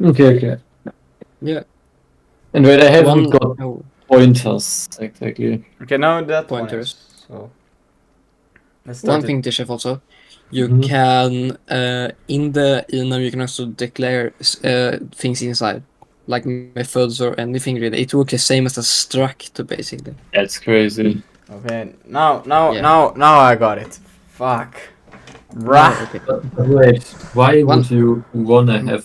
Okay, okay. Yeah. And wait, I haven't One got pointers exactly. Okay, now that Pointers. one is. So let's start One it. thing, Dishev, also, you Mhm. can in the enum you can also declare things inside, like methods or anything really. It works the same as a struct, basically. That's crazy. Okay, now Yeah. I got it. Fuck. Now, Rah. okay. But wait, why One, would you wanna have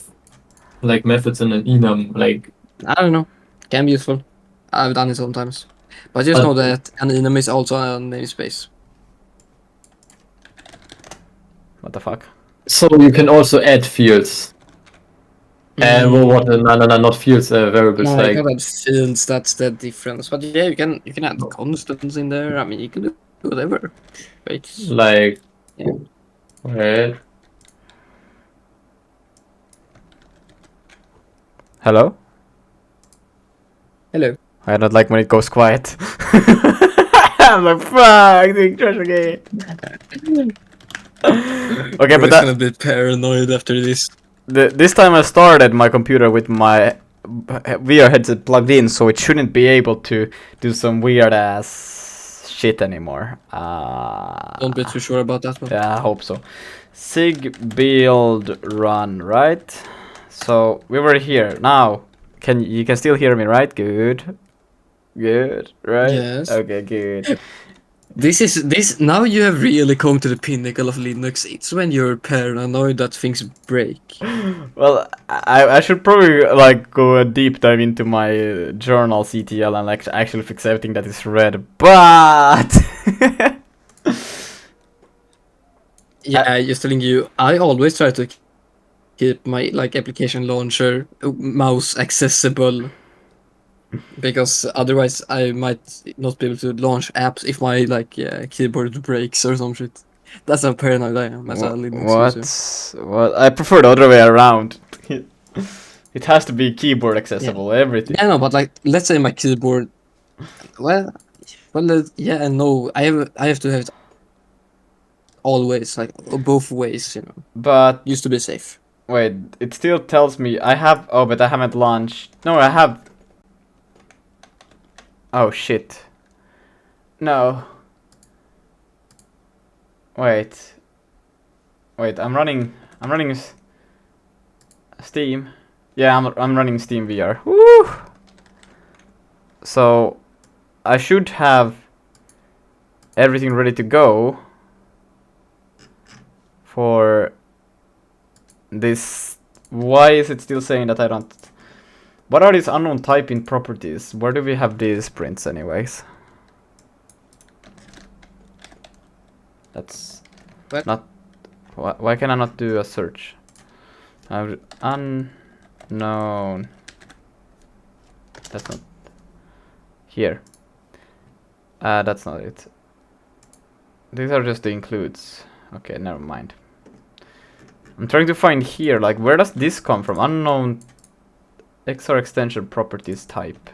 like methods in an enum? Like, I don't know, can be useful. I've done it sometimes, but just know but that an enum is also a namespace. What the fuck? so you can also add fields. And well, what? No, not fields. Variables. No, you Like, can't add fields. That's the difference. But yeah, you can add constants in there. I mean, you can do whatever. Right? like. Yeah. Wait. Hello? Hello. I don't like when it goes quiet. I'm like, fuck, doing trash again. Okay, but gonna be paranoid after this. this time I started my computer with my VR headset plugged in, so it shouldn't be able to do some weird ass shit anymore. Don't be too sure about that one. Yeah, I hope so. Sig build run, right? So we were here. Now you can still hear me, right? Good. Good, right? Yes. Okay, good. This now you have really come to the pinnacle of Linux. It's when you're paranoid that things break. Well, I should probably like go a deep dive into my journal CTL and like actually fix everything that is red, but Yeah, just telling you, I always try to keep my like application launcher mouse accessible because otherwise I might not be able to launch apps if my like keyboard breaks or some shit. That's how paranoid I am as a Linux user. what I prefer the other way around. It has to be keyboard accessible, everything. Yeah, no, but like let's say my keyboard. Well, yeah and no. I have to have it always, like both ways. You know, But used to be safe. wait, it still tells me I have. Oh, but I haven't launched. No, I have. Oh shit. No. Wait. Wait, I'm running Steam. Yeah, I'm running Steam VR. Woo! So I should have everything ready to go for this. Why is it still saying that I don't? What are these unknown typing properties? Where do we have these prints anyways? That's What? not. Why can I not do a search? Unknown. That's not here. That's not it. These are just the includes. Okay, never mind. I'm trying to find here, like, where does this come from? Unknown XR extension properties type.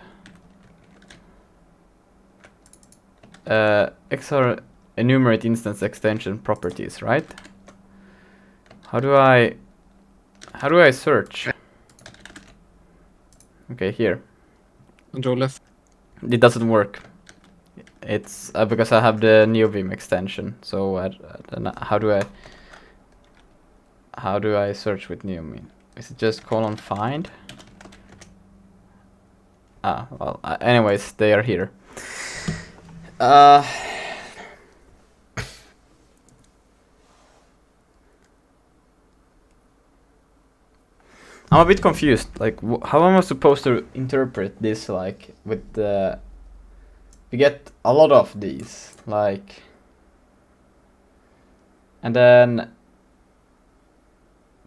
XR enumerate instance extension properties, right? How do I search? Okay, here. Control F. It doesn't work. It's because I have the NeoVim extension. So how do I search with NeoVim? Is it just :find? Ah, well. Anyways, they are here. I'm a bit confused. Like, how am I supposed to interpret this? Like, with the we get a lot of these, like, and then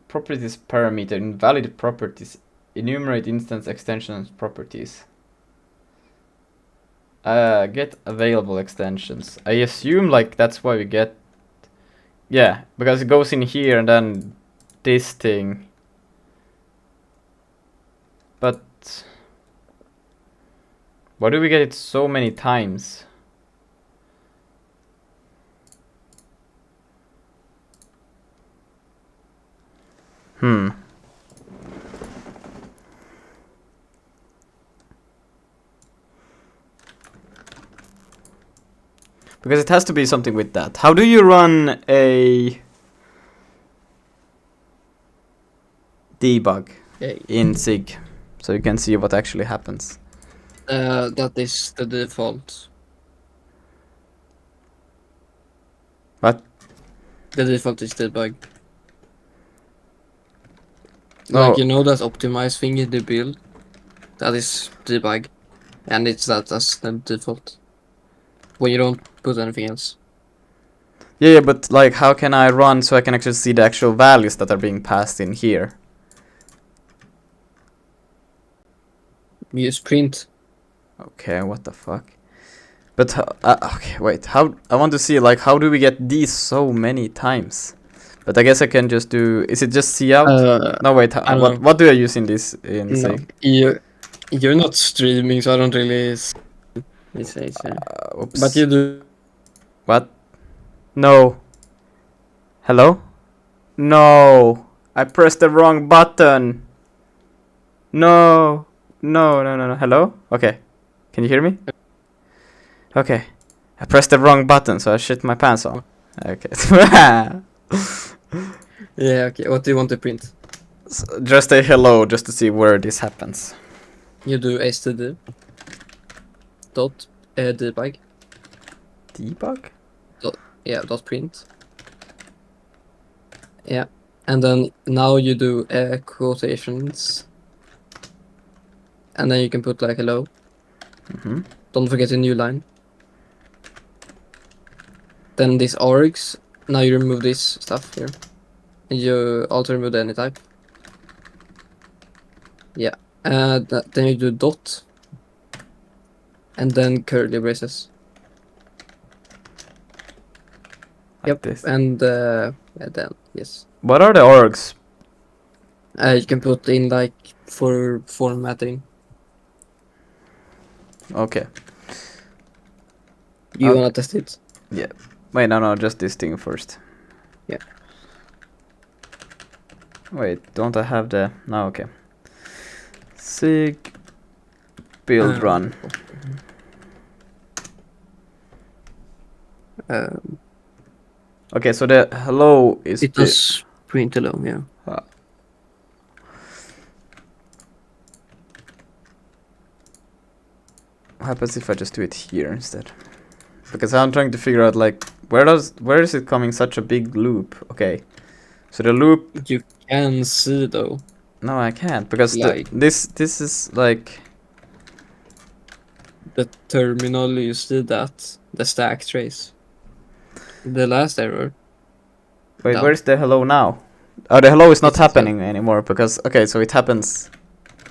properties parameter, invalid properties, enumerate instance extensions properties. Get available extensions. I assume like that's why we get. Yeah, because it goes in here and then this thing. But why do we get it so many times? Because it has to be something with that. How do you run a debug Yeah. in SIG? So you can see what actually happens. That is the default. What? The default is debug. Oh. Like, you know that optimize thing in the build? That is debug. And it's that as the default. When you don't put anything else. Yeah, but like, how can I run so I can actually see the actual values that are being passed in here? Use print. Okay, what the fuck? But okay, wait. How I want to see like how do we get these so many times? But I guess I can just do. Is it just see out? No, wait. I don't know. What do I use in this in No, SIG? you're not streaming, so I don't really say. Oops. But you do. What? No. Hello? No. I pressed the wrong button. No. No. Hello? Okay. Can you hear me? Okay. I pressed the wrong button, so I shit my pants on. Okay. Yeah, okay. What do you want to print? Just a hello, just to see where this happens. You do std dot debug. Debug? Yeah, dot print. Yeah, and then now you do quotations, and then you can put like hello. Mm-hmm. Don't forget a new line. Then this args. Now you remove this stuff here, and you also remove the any type. Yeah, then you do dot, and then curly braces. Like Yep, this. and then yes. What are the orgs? You can put in like for formatting. Okay. You Okay. wanna test it? Yeah. Wait, no, just this thing first. Yeah. Wait, don't I have the... No, okay. SIG build run. Okay, so the hello is... It does print hello, yeah. What happens if I just do it here instead? Because I'm trying to figure out like where is it coming such a big loop? Okay, so the loop. You can see though. No, I can't because Like- this is like The terminal, you see that the stack trace. The last error. wait, down. where's the hello now? Oh, the hello is not It's happening anymore because okay, so it happens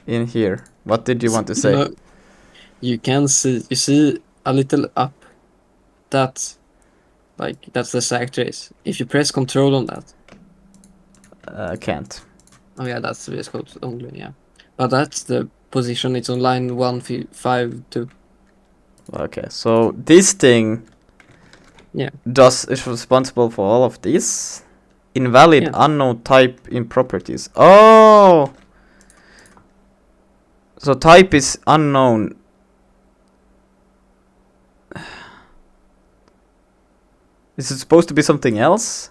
in here. What did you want to say? No, you can see. You see a little up. That's that's the stack trace. If you press Control on that. I can't. Oh yeah, that's VS Code only. Yeah, but that's the position. It's on line 152. Okay, so this thing Yeah. is responsible for all of this. Invalid Yeah. unknown type in properties. Oh! So type is unknown. Is it supposed to be something else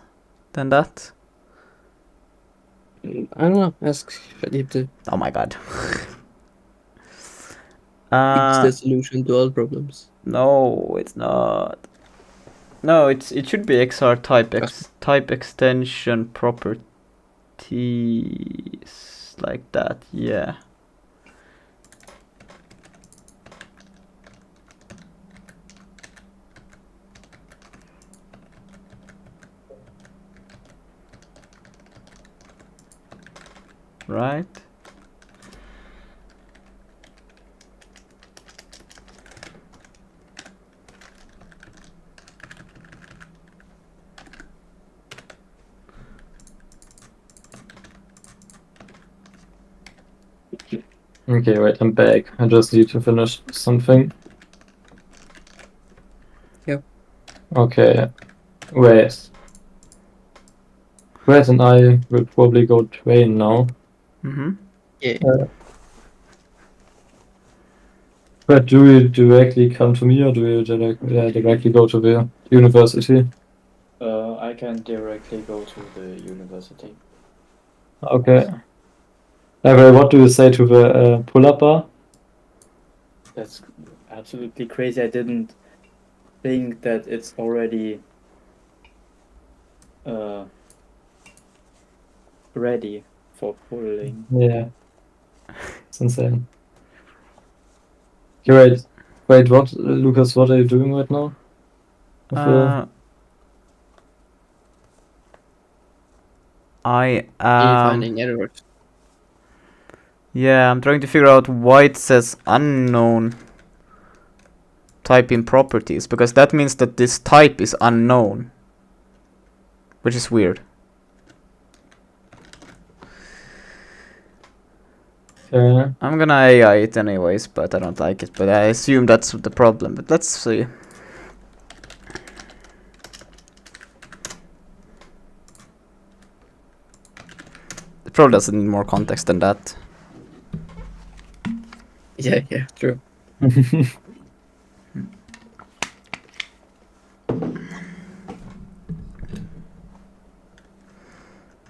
than that? I don't know. Ask ChatGPT. Oh my god. It's the solution to all problems. No, it's not. No, it should be XR type type extension properties like that. Yeah. Right. Okay, wait, I'm back. I just need to finish something. Yep. Okay, wait. Wait, and I will probably go train now. Mm-hmm. Yeah. But do you directly come to me or do you directly go to the university? I can directly go to the university. Okay. Well, what do you say to the pull-up bar? That's absolutely crazy. I didn't think that it's already ready for pulling. Yeah. It's insane. Okay, wait, what, Lucas, what are you doing right now? With the- I Finding errors. yeah, I'm trying to figure out why it says unknown type in properties, because that means that this type is unknown, which is weird. I'm gonna AI it anyways, but I don't like it, but I assume that's the problem, but let's see. It probably doesn't need more context than that. Yeah, true.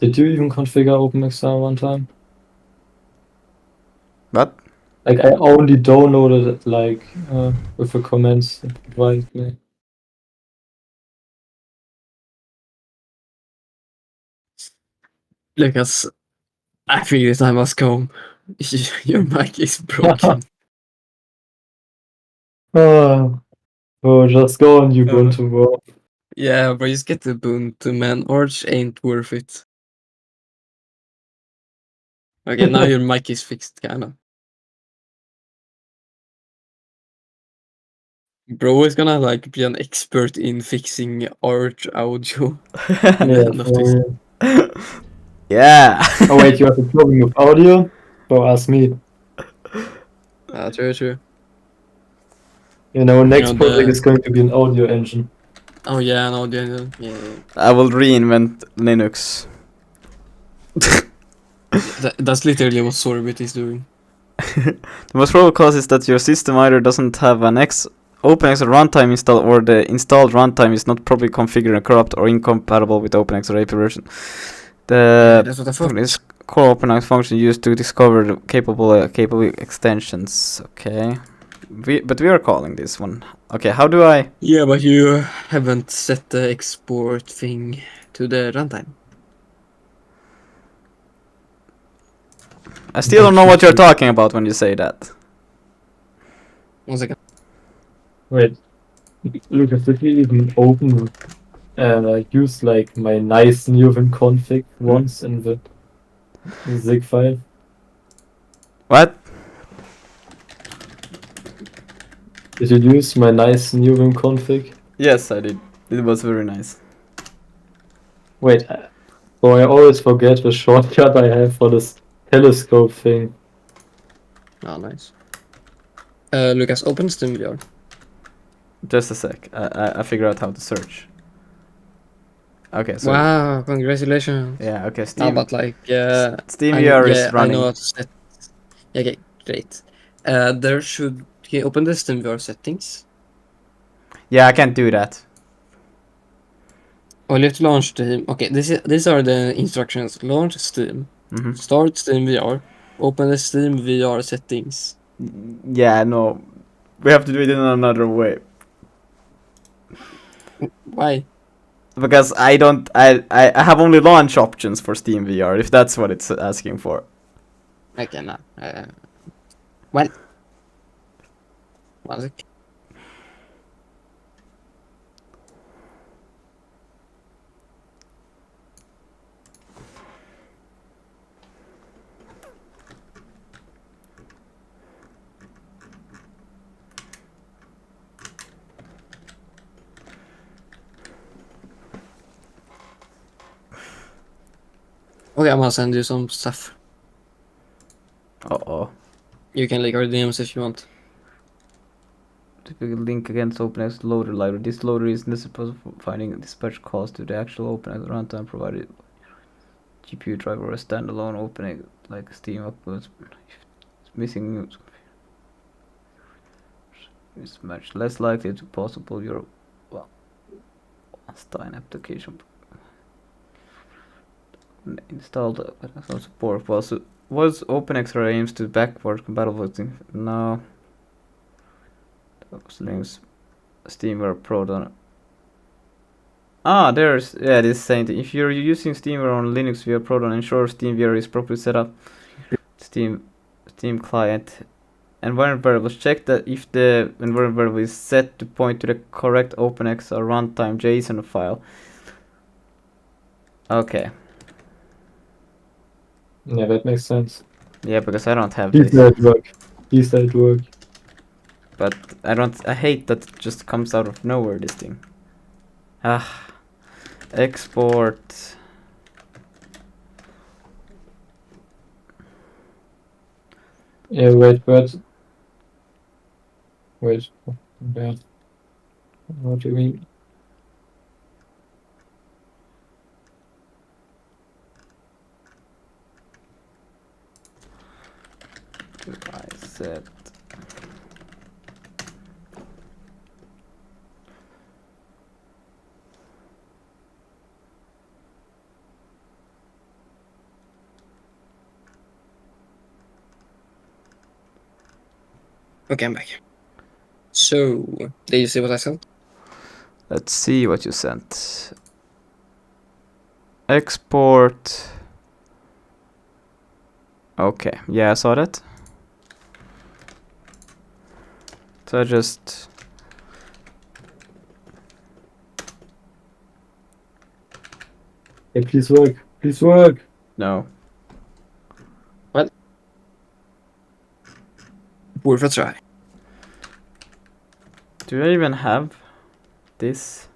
Did you even configure OpenXR one time? What? Like, I only downloaded it, like, with the comments it provided me. Lucas, I think the time has come. Your mic is broken. Oh, just go on Ubuntu, bro. Yeah, but just get the Ubuntu, man. Arch ain't worth it. Okay, now your mic is fixed, kinda. Bro is gonna like be an expert in fixing Arch audio. Yeah, End of this. Yeah. Oh wait, you have a problem with audio? Or ask me. True. You know, next know, project the- is going to be an audio engine. Oh yeah, no, yeah. I will reinvent Linux. That's literally what Sorbet is doing. The most probable cause is that your system either doesn't have an OpenXR runtime installed, or the installed runtime is not properly configured and corrupt or incompatible with OpenXR API version. That's what I thought. This core OpenXR function used to discover the capable extensions. Okay, but we are calling this one. Okay, how do I? Yeah, but you haven't set the export thing to the runtime. I still don't know what you're talking about when you say that. 1 second. Wait, Lucas, did you even open use like my nice new Vim config once in the zig file? What? Did you use my nice new Vim config? Yes, I did. It was very nice. Wait, so I always forget the shortcut I have for this telescope thing. Oh, nice. Lucas, open SteamVR. Just a sec. I figure out how to search. Okay, so Wow, congratulations. yeah, okay. No, Steam but like, SteamVR is I running. know how to set. Yeah, okay, great. There should. Can you open the SteamVR settings? Yeah, I can't do that. Oh, you have to launch Steam. Okay, these are the instructions. Launch Steam. Mhm. Start SteamVR. Open the SteamVR settings. Yeah, no. We have to do it in another way. Why? Because I don't I have only launch options for Steam VR, if that's what it's asking for. Okay, no. Well. 1 sec. Okay, I'm gonna send you some stuff. Uh-oh. You can link our DMs if you want. Typical link against OpenX loader library. This loader is necessary for finding dispatch calls to the actual OpenX runtime provided GPU driver or a standalone OpenX like Steam uploads. It's missing news. is much less likely to possible your Stein application installed but has no support. Was OpenXR aims to backward compatible with no. Linux Steamware Proton. There's this saying that if you're using Steamware on Linux via Proton, ensure SteamVR is properly set up. Steam client environment variables. Check that if the environment variable is set to point to the correct OpenXR runtime JSON file. Okay. Yeah, that makes sense. Yeah, because I don't have These this. that work. These that work. But I hate that it just comes out of nowhere, this thing. Export. Yeah, wait. Yeah. What do you mean? I set. Okay, I'm back. So, did you see what I sent? Let's see what you sent. Export. Okay, yeah, I saw that. So I just. Hey, please work. Please work. No. Worth a try. Do I even have this?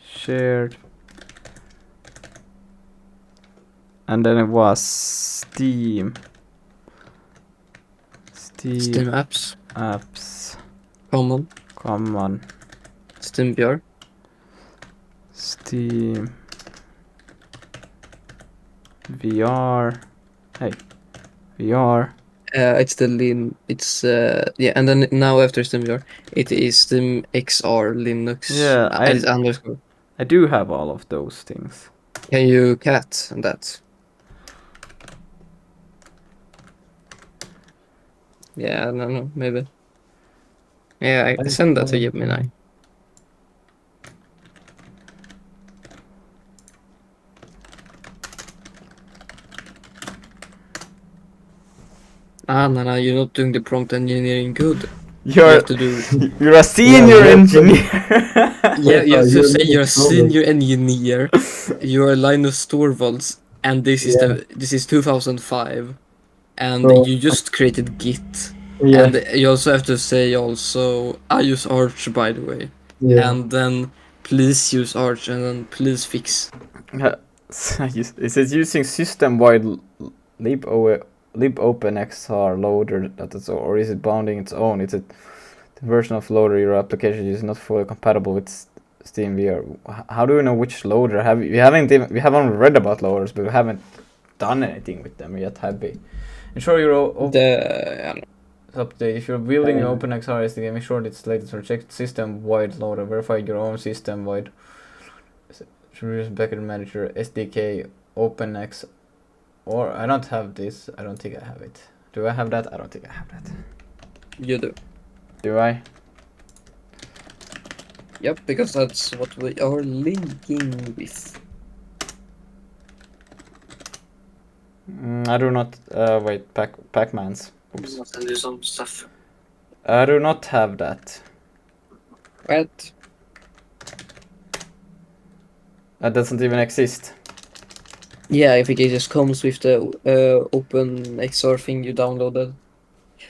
Shared. And then it was Steam. Steam apps. Apps. Common. Common. SteamVR. Steam. VR. Hey. VR. It's the Lin. It's yeah, and then now after SteamVR, it is SteamXR Linux. Yeah, it's underscore. I do have all of those things. Can you cat on that? Yeah, I don't know, maybe. Yeah, I send that to Gemini. No, you're not doing the prompt engineering good. You have to do. You're a senior engineer. Yeah, you have to say you're a Linus Torvalds. senior engineer. You are Linus Torvalds, and this is 2005, and So- you just created Git. Yeah. And you also have to say also, I use Arch, by the way. Yeah. And then please use Arch, and then please fix. It says using system-wide libopenxr loader that is, or is it bounding its own? It's a the version of loader your application is not fully compatible with SteamVR. How do we know which loader? We haven't read about loaders, but we haven't done anything with them yet, have we? Ensure your update. If you're building an OpenXR SDK, make sure it's latest or check system-wide loader. Verify your own system-wide. Use backend manager SDK OpenX. Or I don't have this. I don't think I have it. Do I have that? I don't think I have that. You do. Do I? Yep, because that's what we are linking with. I do not. Wait. Pacmans. Oops. I'll send you some stuff. I do not have that. What? That doesn't even exist. Yeah, I think it just comes with the OpenXR thing you downloaded.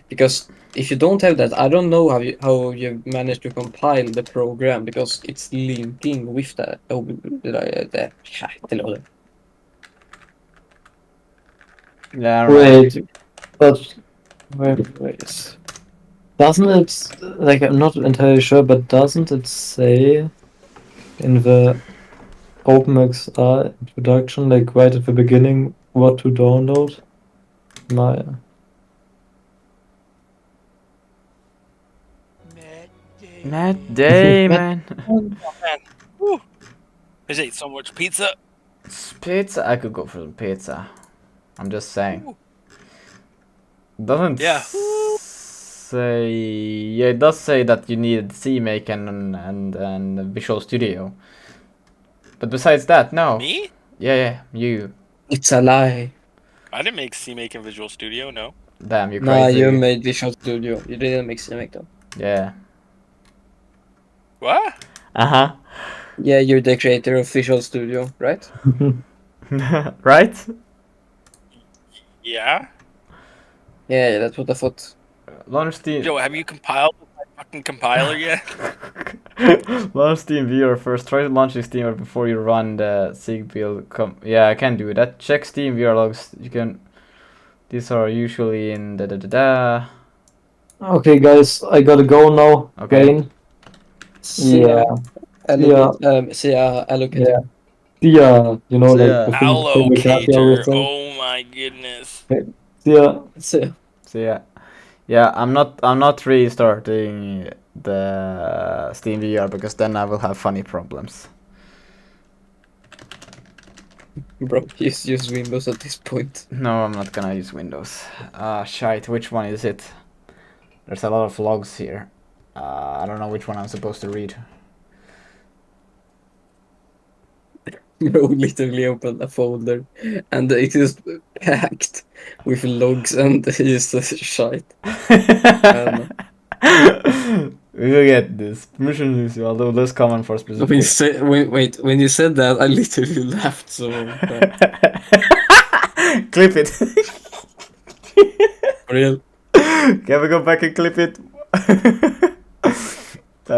Because if you don't have that, I don't know how you managed to compile the program, because it's linking with that. Yeah. Wait, but wait. Doesn't it, like, I'm not entirely sure, but doesn't it say in the OpenXR introduction, like right at the beginning, what to download? That day, man. Oh man. Woo. I just ate so much pizza. Pizza. I could go for some pizza. I'm just saying. Ooh. Doesn't Yeah. say. Yeah, it does say that you need CMake and Visual Studio. But besides that, no. Me? Yeah, you. It's a lie. I didn't make CMake in Visual Studio, no. Damn, you Nah, crazy. you made Visual Studio. You didn't make CMake though. Yeah. What? Uh Yeah, you're the creator of Visual Studio, right? huh. Right? Yeah? Yeah, that's what I thought. Launch Steam. Joe, have you compiled my fucking compiler yet? Launch SteamVR first. Try to launch SteamVR before you run the SIG build. Yeah, I can do that. Check SteamVR logs. You can. These are usually in da. Okay, guys, I gotta go now. Okay. Again. Yeah. Allocator. Yeah, you know, So, like yeah. the thing with Katya Allocator. was saying. Oh my goodness. Yeah. So, So yeah. I'm not restarting the SteamVR because then I will have funny problems. bro, use Windows at this point. No, I'm not gonna use Windows. Ah, shite. Which one is it? There's a lot of logs here. I don't know which one I'm supposed to read. Bro literally opened a folder and it is packed with logs and it's a shite. don't We will get this. Permission use, although less common for When you specific. when you said that, I literally laughed so hard. Clip it. For real. Can we go back and clip it?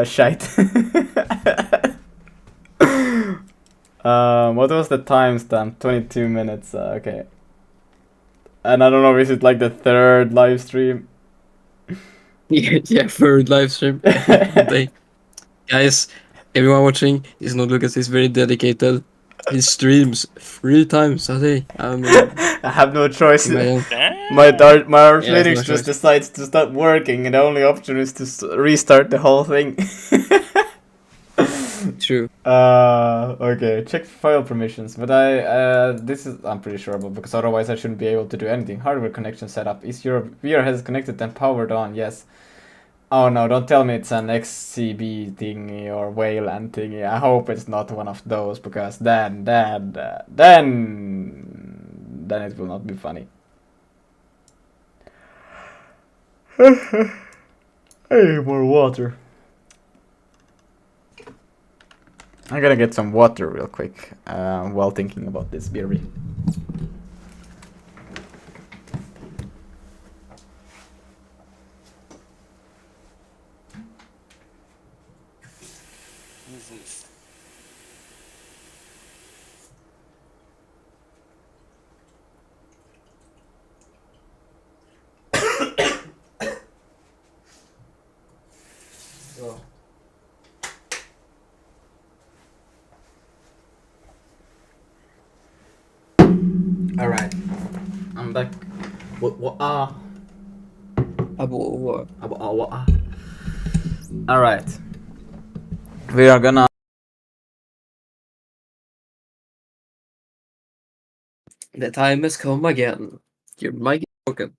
Shite. What was the timestamp? 22 minutes. Okay. And I don't know, is it like the third live stream? Yeah, third live stream. Guys, everyone watching, is not Lucas is very dedicated. He streams 3 times a day. I mean, I have no choice. imagine. Damn. My Arch Yeah, it's Linux no just choice. decides to stop working, and the only option is to restart the whole thing. True. Okay, check file permissions. But this is I'm pretty sure about because otherwise I shouldn't be able to do anything. Hardware connection setup. Is your VR headset connected and powered on? Yes. Oh no! Don't tell me it's an XCB thingy or Wayland thingy. I hope it's not one of those because then it will not be funny. Hey, more water. I'm gonna get some water real quick while thinking about this beer. What is this? All right, I'm back. What? All right, we are gonna. The time has come again. Your mic is broken.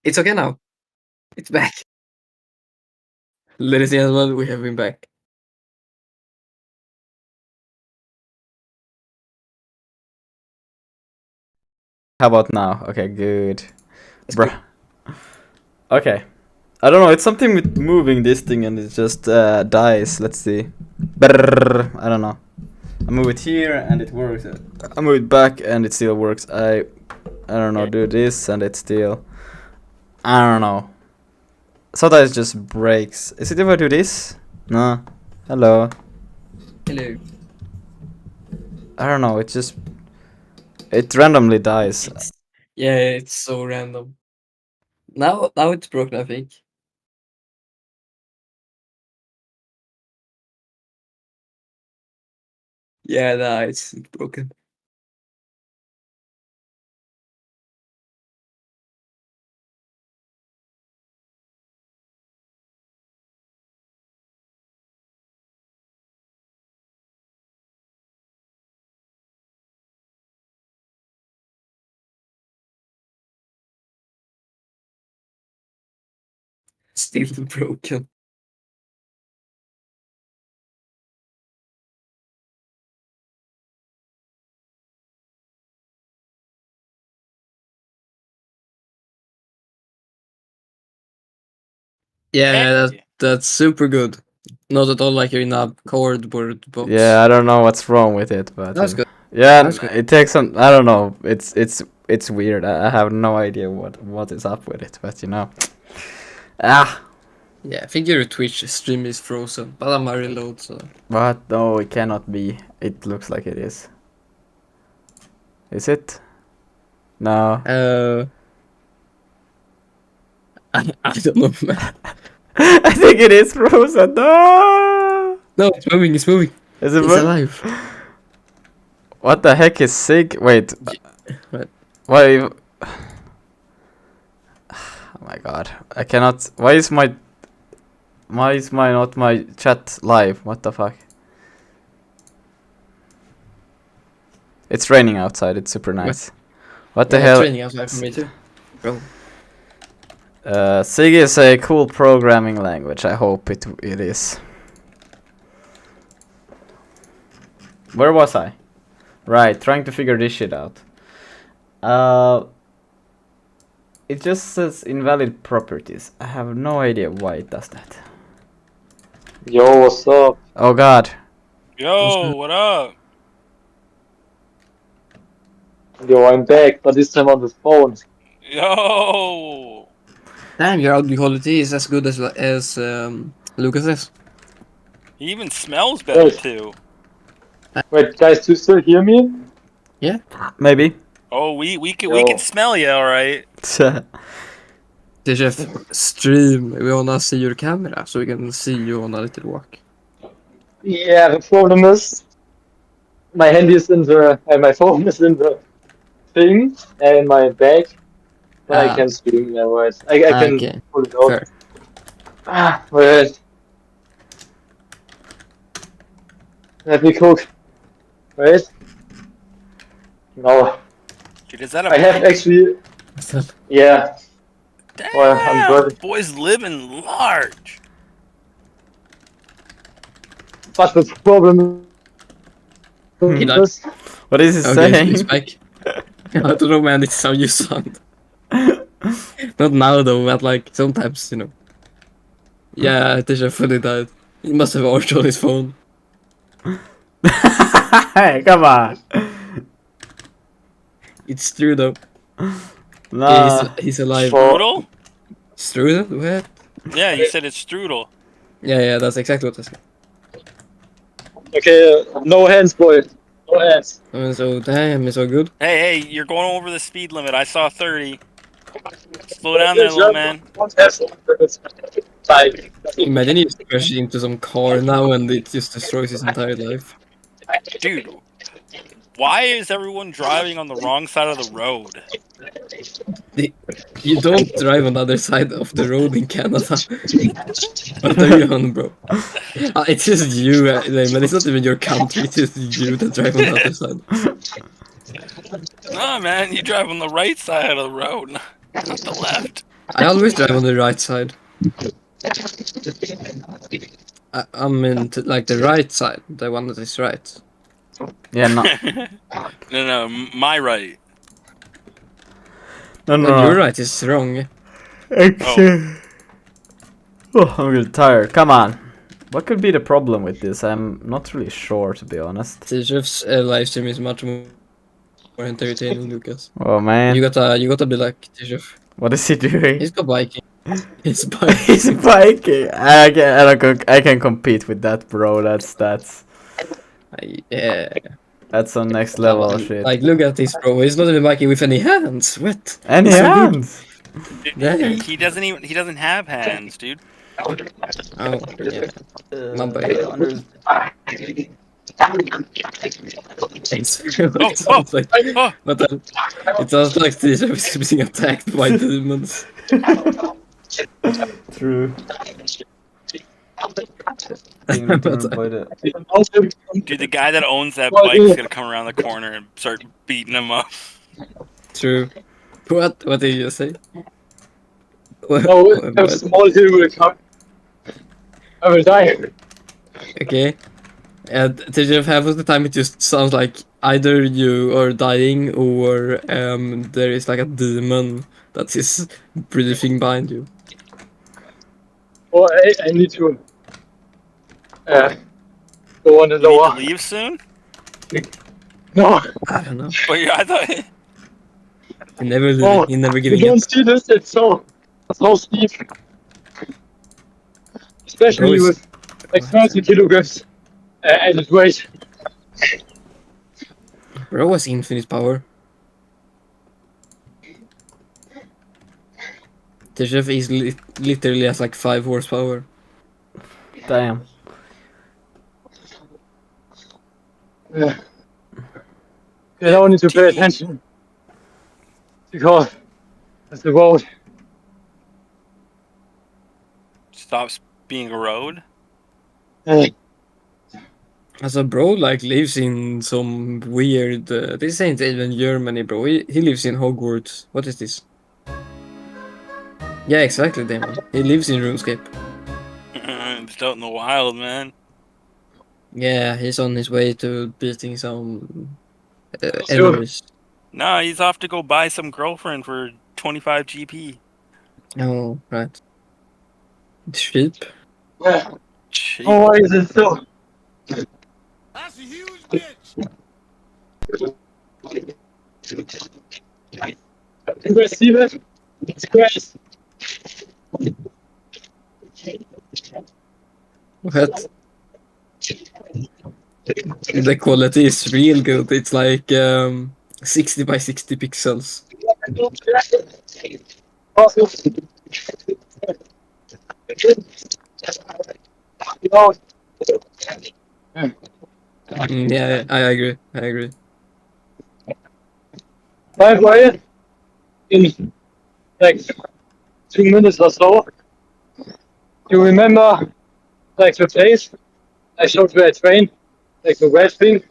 It's okay now. It's back. Ladies and gentlemen, we have been back. How about now? Okay, good. It's Bruh. Okay. I don't know, it's something with moving this thing and it just dies. Let's see. Brrr, I don't know. I move it here and it works. I move it back and it still works. I don't know, do this and it still. I don't know. Sometimes it just breaks. Is it if I do this? No. Hello. Hello. I don't know, it just. It randomly dies. Yeah, it's so random. Now it's broken, I think. Yeah, nah, it's broken. Still broken. Yeah, Hey. that's super good. Not at all like you're in a cardboard box. Yeah, I don't know what's wrong with it, but That's good. yeah, That's good. it takes some. I don't know. It's weird. I have no idea what is up with it, but you know. Ah, Yeah, I think your Twitch stream is frozen, but I'm a reload, so. but no, it cannot be. It looks like it is. Is it? No. I don't know, man. I think it is frozen. No. No, it's moving, it's moving. Is it? It's alive. What the heck is Sig? Wait. What? Why? Oh my god! I cannot. Why is my not my chat live? What the fuck? It's raining outside. It's super nice. What the Yeah, hell? it's raining outside for me too. Bro. Sig is a cool programming language. I hope it is. Where was I? Right, trying to figure this shit out. It just says invalid properties. I have no idea why it does that. Yo, what's up? Oh god. Yo, what up? Yo, I'm back, but this time on the phone. Yo. Damn, your audio quality is as good as Lucas's. He even smells better Yes. too. Wait, guys, do you still hear me? Maybe. Oh, we can Yo. smell you, all right. The chef stream. We wanna see your camera so we can see you on a little walk. Yeah, the problem is my handy is in the my phone is in the thing and my bag, but I Ah. can stream. Yeah, right. I can Okay, pull it out. fair. Ah, wait. Let me cook. Wait. No, Dude, is that a I have actually. Yeah, Damn, well, I'm good. boys living large. but the problem He died. is What is he Okay, saying? he's back. I don't know, man. It's how you sound. Not now though, but like sometimes, you know. Yeah, the chef fully died. He must have arched on his phone. Hey, come on. It's true though. No. Yeah, he's alive. Strudel? Strudel? What? Yeah, you said it's strudel. Yeah, that's exactly what I said. okay. No hands, boy. No hands. And so damn, it's so good. Hey, you're going over the speed limit. I saw 30. Slow down there, little man. Imagine you crash into some car now and it just destroys his entire life. Dude, why is everyone driving on the wrong side of the road? You don't drive on the other side of the road in Canada. What are you on, bro? It's just you, man. It's not even your country. It's just you that drive on the other side. Nah, man, you drive on the right side of the road, not the left. I always drive on the right side. I mean, like the right side, the one that is right. Yeah, no. No, my right. No, Well, your right is wrong. Oh, I'm really tired. Come on. What could be the problem with this? I'm not really sure, to be honest. The chef's live stream is much more entertaining, Lucas. Oh man. You gotta be like the chef. What is he doing? He's got biking. He's biking. He's biking. I can compete with that, bro. That's Yeah. that's some next level shit. Like, look at this, bro. He's not even biking with any hands. What? Any so good. hands? Dude, Yeah. he doesn't have hands, dude. Oh, yeah. My bad. It's it sounds like, Oh, but then it sounds like the chef is being attacked by demons. True. dude, the guy that owns that bike is gonna come around the corner and start beating him up. True. What did you say? No, a But- small hill will come. I will die. okay. TGF, half of the time it just sounds like either you are dying or there is like a demon that is breathing behind you. Oh, I need to go on the You need to lower. leave soon? No, I don't know. But I thought oh, He never you giving don't up. see this. It's so steep, especially Bro, with like 30 kilograms added weight. Bro has infinite power. TGF is literally has like 5 horsepower. Damn. Yeah. You don't need to pay attention because it's the road. stops being a road. Also, bro, like lives in some weird. This ain't even Germany, bro. He lives in Hogwarts. What is this? Yeah, exactly, Damon. He lives in RuneScape. Just out in the wild, man. Yeah, he's on his way to beating some Sure. enemies. No, he's off to go buy some girlfriend for 25 GP. Oh, right. Sheep. Yeah. Cheap. Oh, why is it so? That's a huge bitch. You guys see that? It's grass. What? The quality is real good. It's like 60 by 60 pixels. Yeah, I agree. I agree. By the way, in like 2 minutes or so, you remember like the place I showed you a train, like the red thing?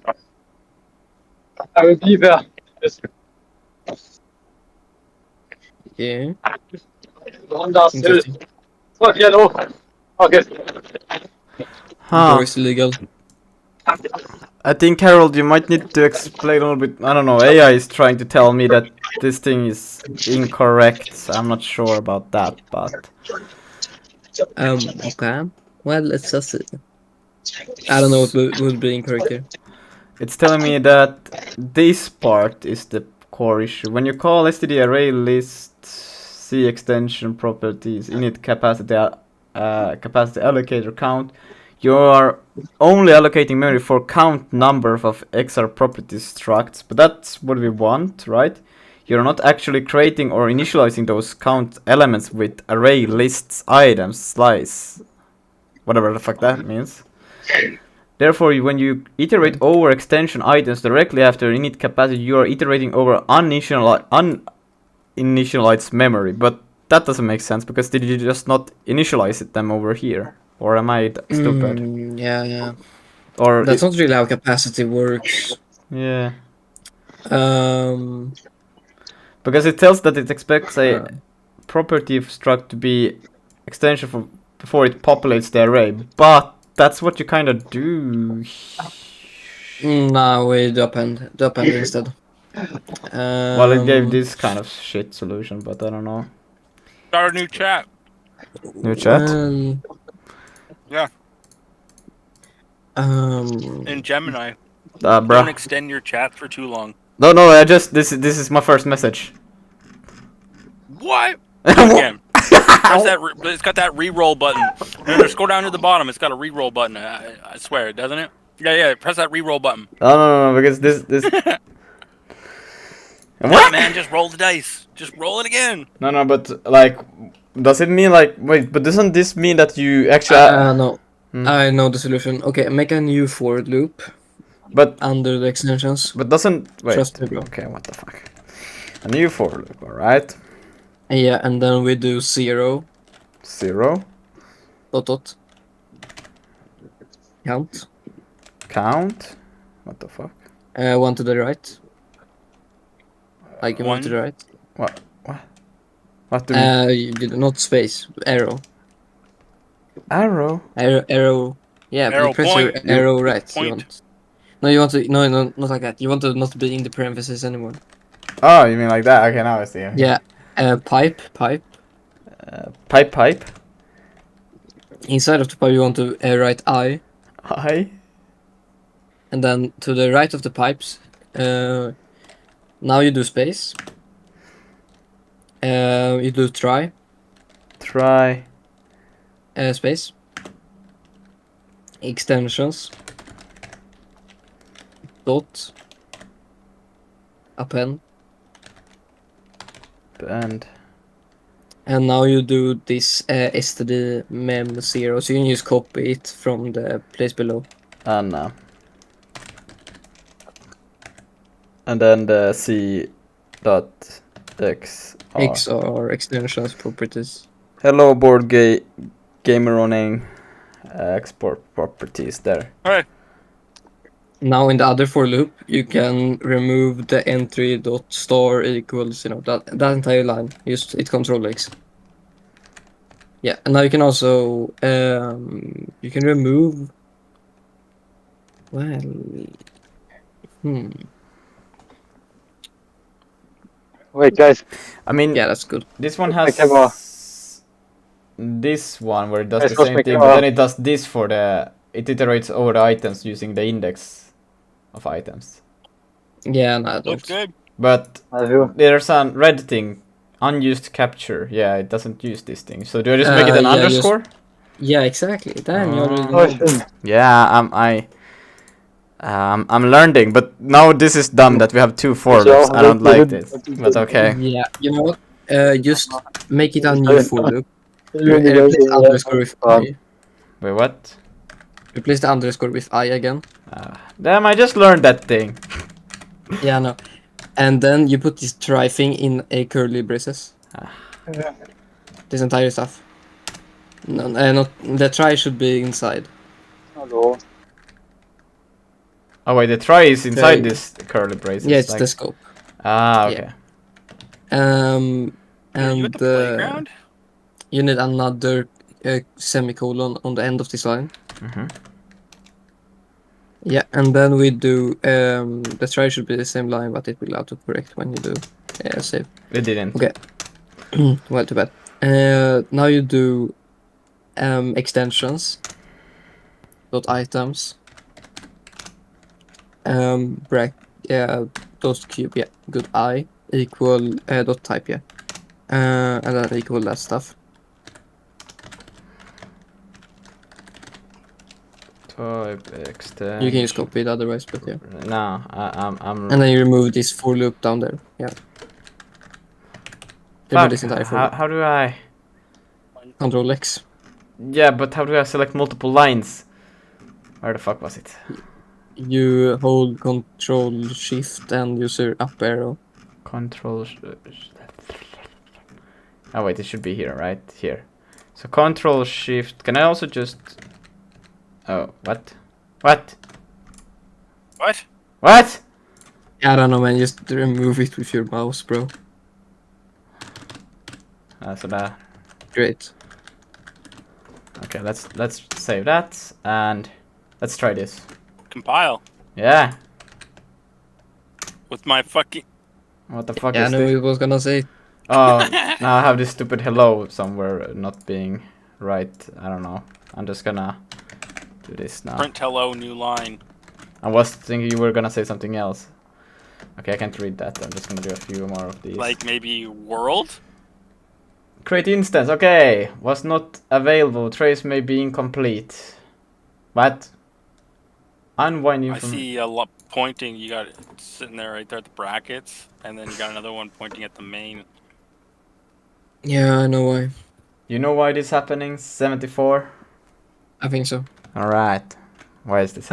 I will be there. It's Yeah. one last hill. Interesting. Fuck yellow. Okay. Huh. Bro, it's illegal. I think, Harold, you might need to explain a little bit. I don't know. AI is trying to tell me that this thing is incorrect. I'm not sure about that, but Okay. Well, let's just see. I don't know what would be incorrect here. it's telling me that this part is the core issue. When you call std array list C extension properties init capacity capacity allocator count, you are only allocating memory for count number of XR properties structs, but that's what we want, right? You're not actually creating or initializing those count elements with array lists items slice, whatever the fuck that means. Therefore, when you iterate over extension items directly after init capacity, you are iterating over uninitialized memory. But that doesn't make sense, because did you just not initialize them over here? Or am I stupid? Yeah. Or That's not really how capacity works. yeah, Um. because it tells that it expects a uh, property struct to be extension for before it populates the array. But that's what you kind of do. No, we append instead. Well, it gave this kind of shit solution, but I don't know. Start a new chat. New chat? Yeah. In Gemini. Don't Bruh. extend your chat for too long. No, I just this is my first message. What? Again. Press that. It's got that re-roll button. And just go down to the bottom. It's got a re-roll button. I swear, doesn't it? Yeah. Press that re-roll button. No, because this. Yeah, man, just roll the dice. Just roll it again. No, but like, does it mean like wait? But doesn't this mean that you actually? No. I know the solution. Okay, make a new for loop. But under the extensions. But doesn't wait? Trust me, bro. Okay, what the fuck? A new for loop, all right? Yeah, and then we do 0. 0. Dot. Count. Count. What the fuck? 1 to the right. Like 1 One. to the right. What? What do we... Not space, arrow. Arrow? Arrow. Yeah, Arrow you press point. your arrow right. You Point. want. No, you want to. No, not like that. You want to not be in the parentheses anymore. Oh, you mean like that? Okay, now I see. Okay. Yeah. Pipe. Pipe. Inside of the pipe, you want to write I, Hi. and then to the right of the pipes. Now you do space. You do try. Try. Space. Extensions. Dot. Append. And now you do this std mem0, so you can just copy it from the place below. And then the C dot X. XR extensions properties. Hello, board gamer running export properties there. Alright. Now in the other for loop, you can remove the entry dot star equals, that entire line. Just it control X. Yeah, and now you can also you can remove. Well, Wait, guys. I mean, yeah, that's good. this one My has camera. this one where it does Yes, the what's same my thing, camera? but then it does this for the... It iterates over the items using the index of items. Yeah, no, I Looks don't. good. But I do. there's a red thing, unused capture. Yeah, it doesn't use this thing. So do I just make it an Yeah, underscore? Yeah, exactly. Damn, you already Oh. know this. Yeah, I'm learning, but now this is dumb that we have two for loops. I don't like this, but okay. Yeah, you know what? Just make it a new for loop. Really, Replace the really, underscore with I. Wait, what? Replace the underscore with I again. Damn, I just learned that thing. Yeah, no. And then you put this try thing in a curly braces. Yeah. This entire stuff. No, not the try should be inside. Hello. Oh wait, the try is inside Okay. this curly braces. Yeah, it's like... the scope. Ah, okay. And you at the playground? you need another semicolon on the end of this line. Mhm. Yeah, and then we do the try should be the same line, but it will autocorrect when you do save. It didn't. Okay. Well, too bad. Now you do extensions dot items dot cube, yeah, good, I equal dot type, yeah, and then equal that stuff. Type extend. You can just copy it otherwise, but yeah. No, I'm. And then you remove this for loop down there, yeah. Remove Fuck, this entire for how, loop. how do I? Control X. Yeah, but how do I select multiple lines? Where the fuck was it? You hold Control Shift and use your up arrow. Control. Oh wait, it should be here, right? Here. So Control Shift. Can I also just? Oh, what? What? What? What? I don't know, man. Just remove it with your mouse, bro. So that. Great. Okay, let's save that and let's try this. Compile. Yeah. With my fucking... What the fuck Yeah, I is know this? it was gonna say. Oh, now I have this stupid hello somewhere not being right. I don't know. I'm just gonna do this now. Print hello, new line. I was thinking you were gonna say something else. Okay, I can't read that. I'm just gonna do a few more of these. Like maybe world? Create instance. Okay, was not available. Trace may be incomplete. What? Unwinding I from. see a lot pointing. You got it sitting there right there at the brackets. And then you got another one pointing at the main. Yeah, I know why. You know why this is happening? 74. I think so. All right. Why is this?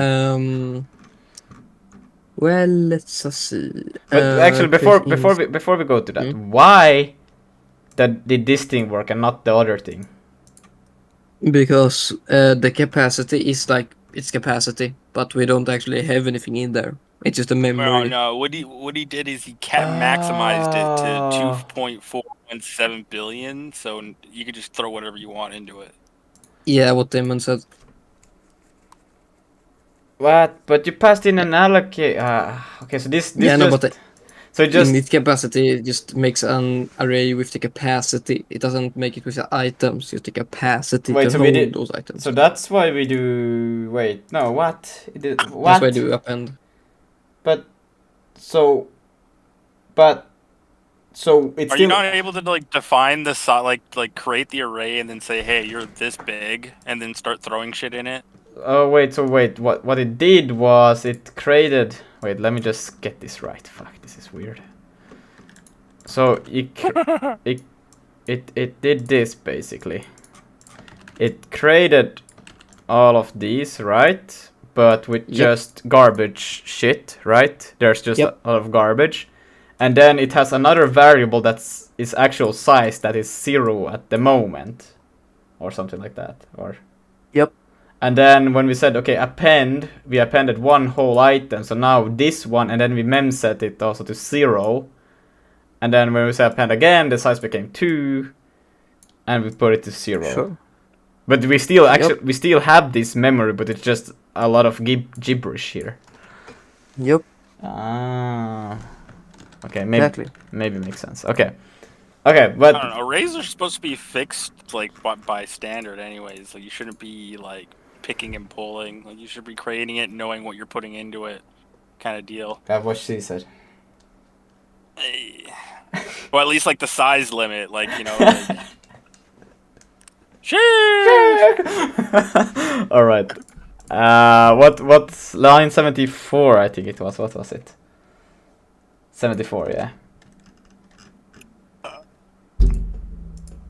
Well, let's just see. But actually, before create before we go to that, Hmm? why did this thing work and not the other thing? because the capacity is like its capacity, but we don't actually have anything in there. It's just a memory. No. What he did is he maximized it to 2.417 billion, so you could just throw whatever you want into it. Yeah, what Damon said. What? But you passed in an allocate. Okay, so this Yeah, no, just, but so it just init capacity just makes an array with the capacity. It doesn't make it with the items, just the capacity Wait, to so we hold did- those items. so that's why we do. Wait, no, what? What? That's why I do append. But so, but so it's Are still. you not able to like define the like create the array and then say, hey, you're this big, and then start throwing shit in it? Oh wait, so wait, what it did was it created. Wait, let me just get this right. Fuck, this is weird. So it did this basically. It created all of these, right? But with Yep. just garbage shit, right? There's just Yep. a lot of garbage. And then it has another variable that's its actual size that is 0 at the moment. Or something like that. Or Yep. and then when we said okay append, we appended one whole item. So now this one, and then we memset it also to 0. And then when we say append again, the size became 2, and we put it to 0. Sure. But we still we still have this memory, but it's just a lot of gibberish here. Yep. Ah. Okay, maybe Exactly. maybe makes sense. Okay. Okay, but I don't know. Arrays are supposed to be fixed like by standard, anyways. Like you shouldn't be like picking and pulling. Like you should be creating it, knowing what you're putting into it, kind of deal. what she said. Or at least like the size limit, like you know. Like... Shit! All right. What's line 74? I think it was. What was it? 74. Yeah.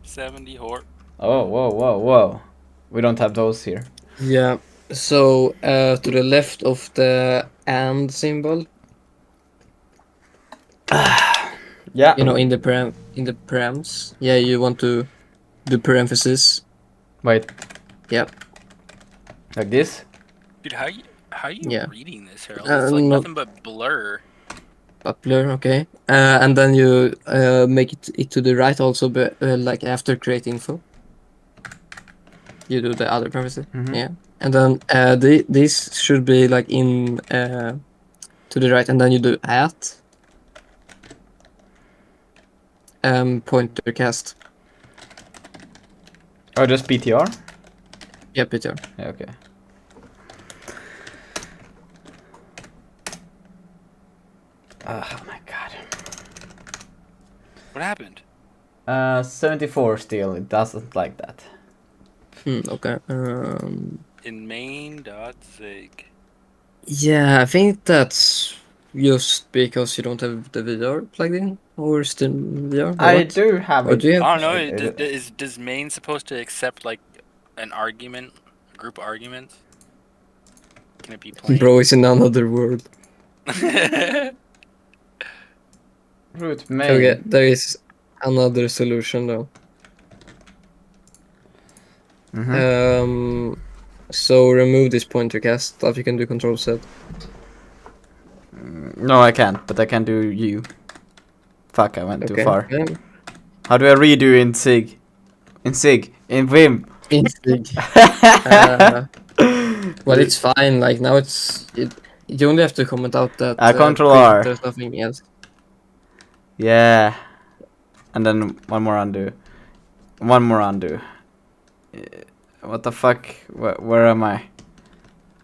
70 hort. Oh, whoa. We don't have those here. Yeah. So to the left of the and symbol, Yeah. you know, in the params, yeah, you want to do parentheses. Wait. Yep. Like this? Dude, how you Yeah. reading this, Harold? It's like no- nothing but blur. Blur, okay. And then you make it to the right also, but like after create info. You do the other parentheses. Mhm. Yeah. And then these should be like in to the right, and then you do at pointer cast. Oh, just PTR? Yeah, Peter. Yeah, okay. Oh my god. What happened? 74 still. It doesn't like that. Okay. In main.zig. Yeah, I think that's just because you don't have the VR plugged in or Steam VR. or I what? do have Or it. do you have? I don't know. It- Does main supposed to accept like an argument, a group argument? Can it be plain? Bro is in another world. Root main. Okay, there is another solution though. Mhm. So remove this pointer cast stuff. You can do Control Z. No, I can't, but I can do you. Fuck, I went too Okay. far. Yeah. How do I redo in Sig? In Vim? Instig. Well, it's fine. Like now, you only have to comment out that. Control print, R. There's nothing else. Yeah. And then one more undo. One more undo. What the fuck? Where am I?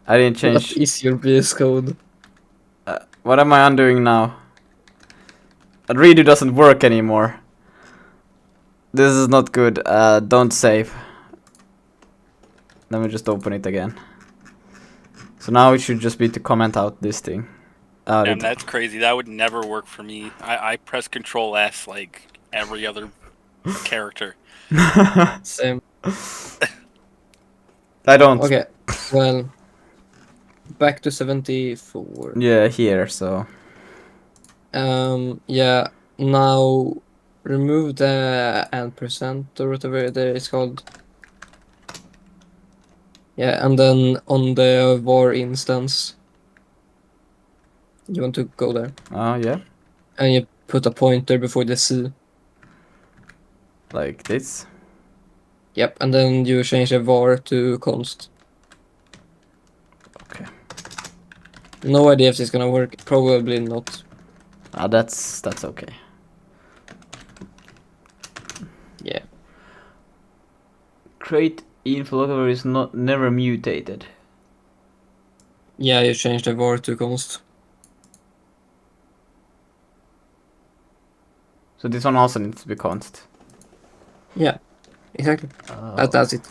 I didn't What change. is your VS Code? What am I undoing now? Redo doesn't work anymore. This is not good. Don't save. Let me just open it again. So now it should just be to comment out this thing. Damn, that's crazy. That would never work for me. I press Control S like every other character. Same. I don't. Okay. Well, back to 74. Yeah, here, so. Yeah. Now, remove the %, or whatever it's called. Yeah, and then on the var instance, You want to go there, Oh, yeah. and you put a pointer before the C. Like this. Yep, and then you change the var to const. Okay. No idea if it's gonna work. Probably not. That's okay. Yeah. Create info logger is not never mutated. Yeah, you change the var to const. So this one also needs to be const. Yeah, exactly. Oh. That's it.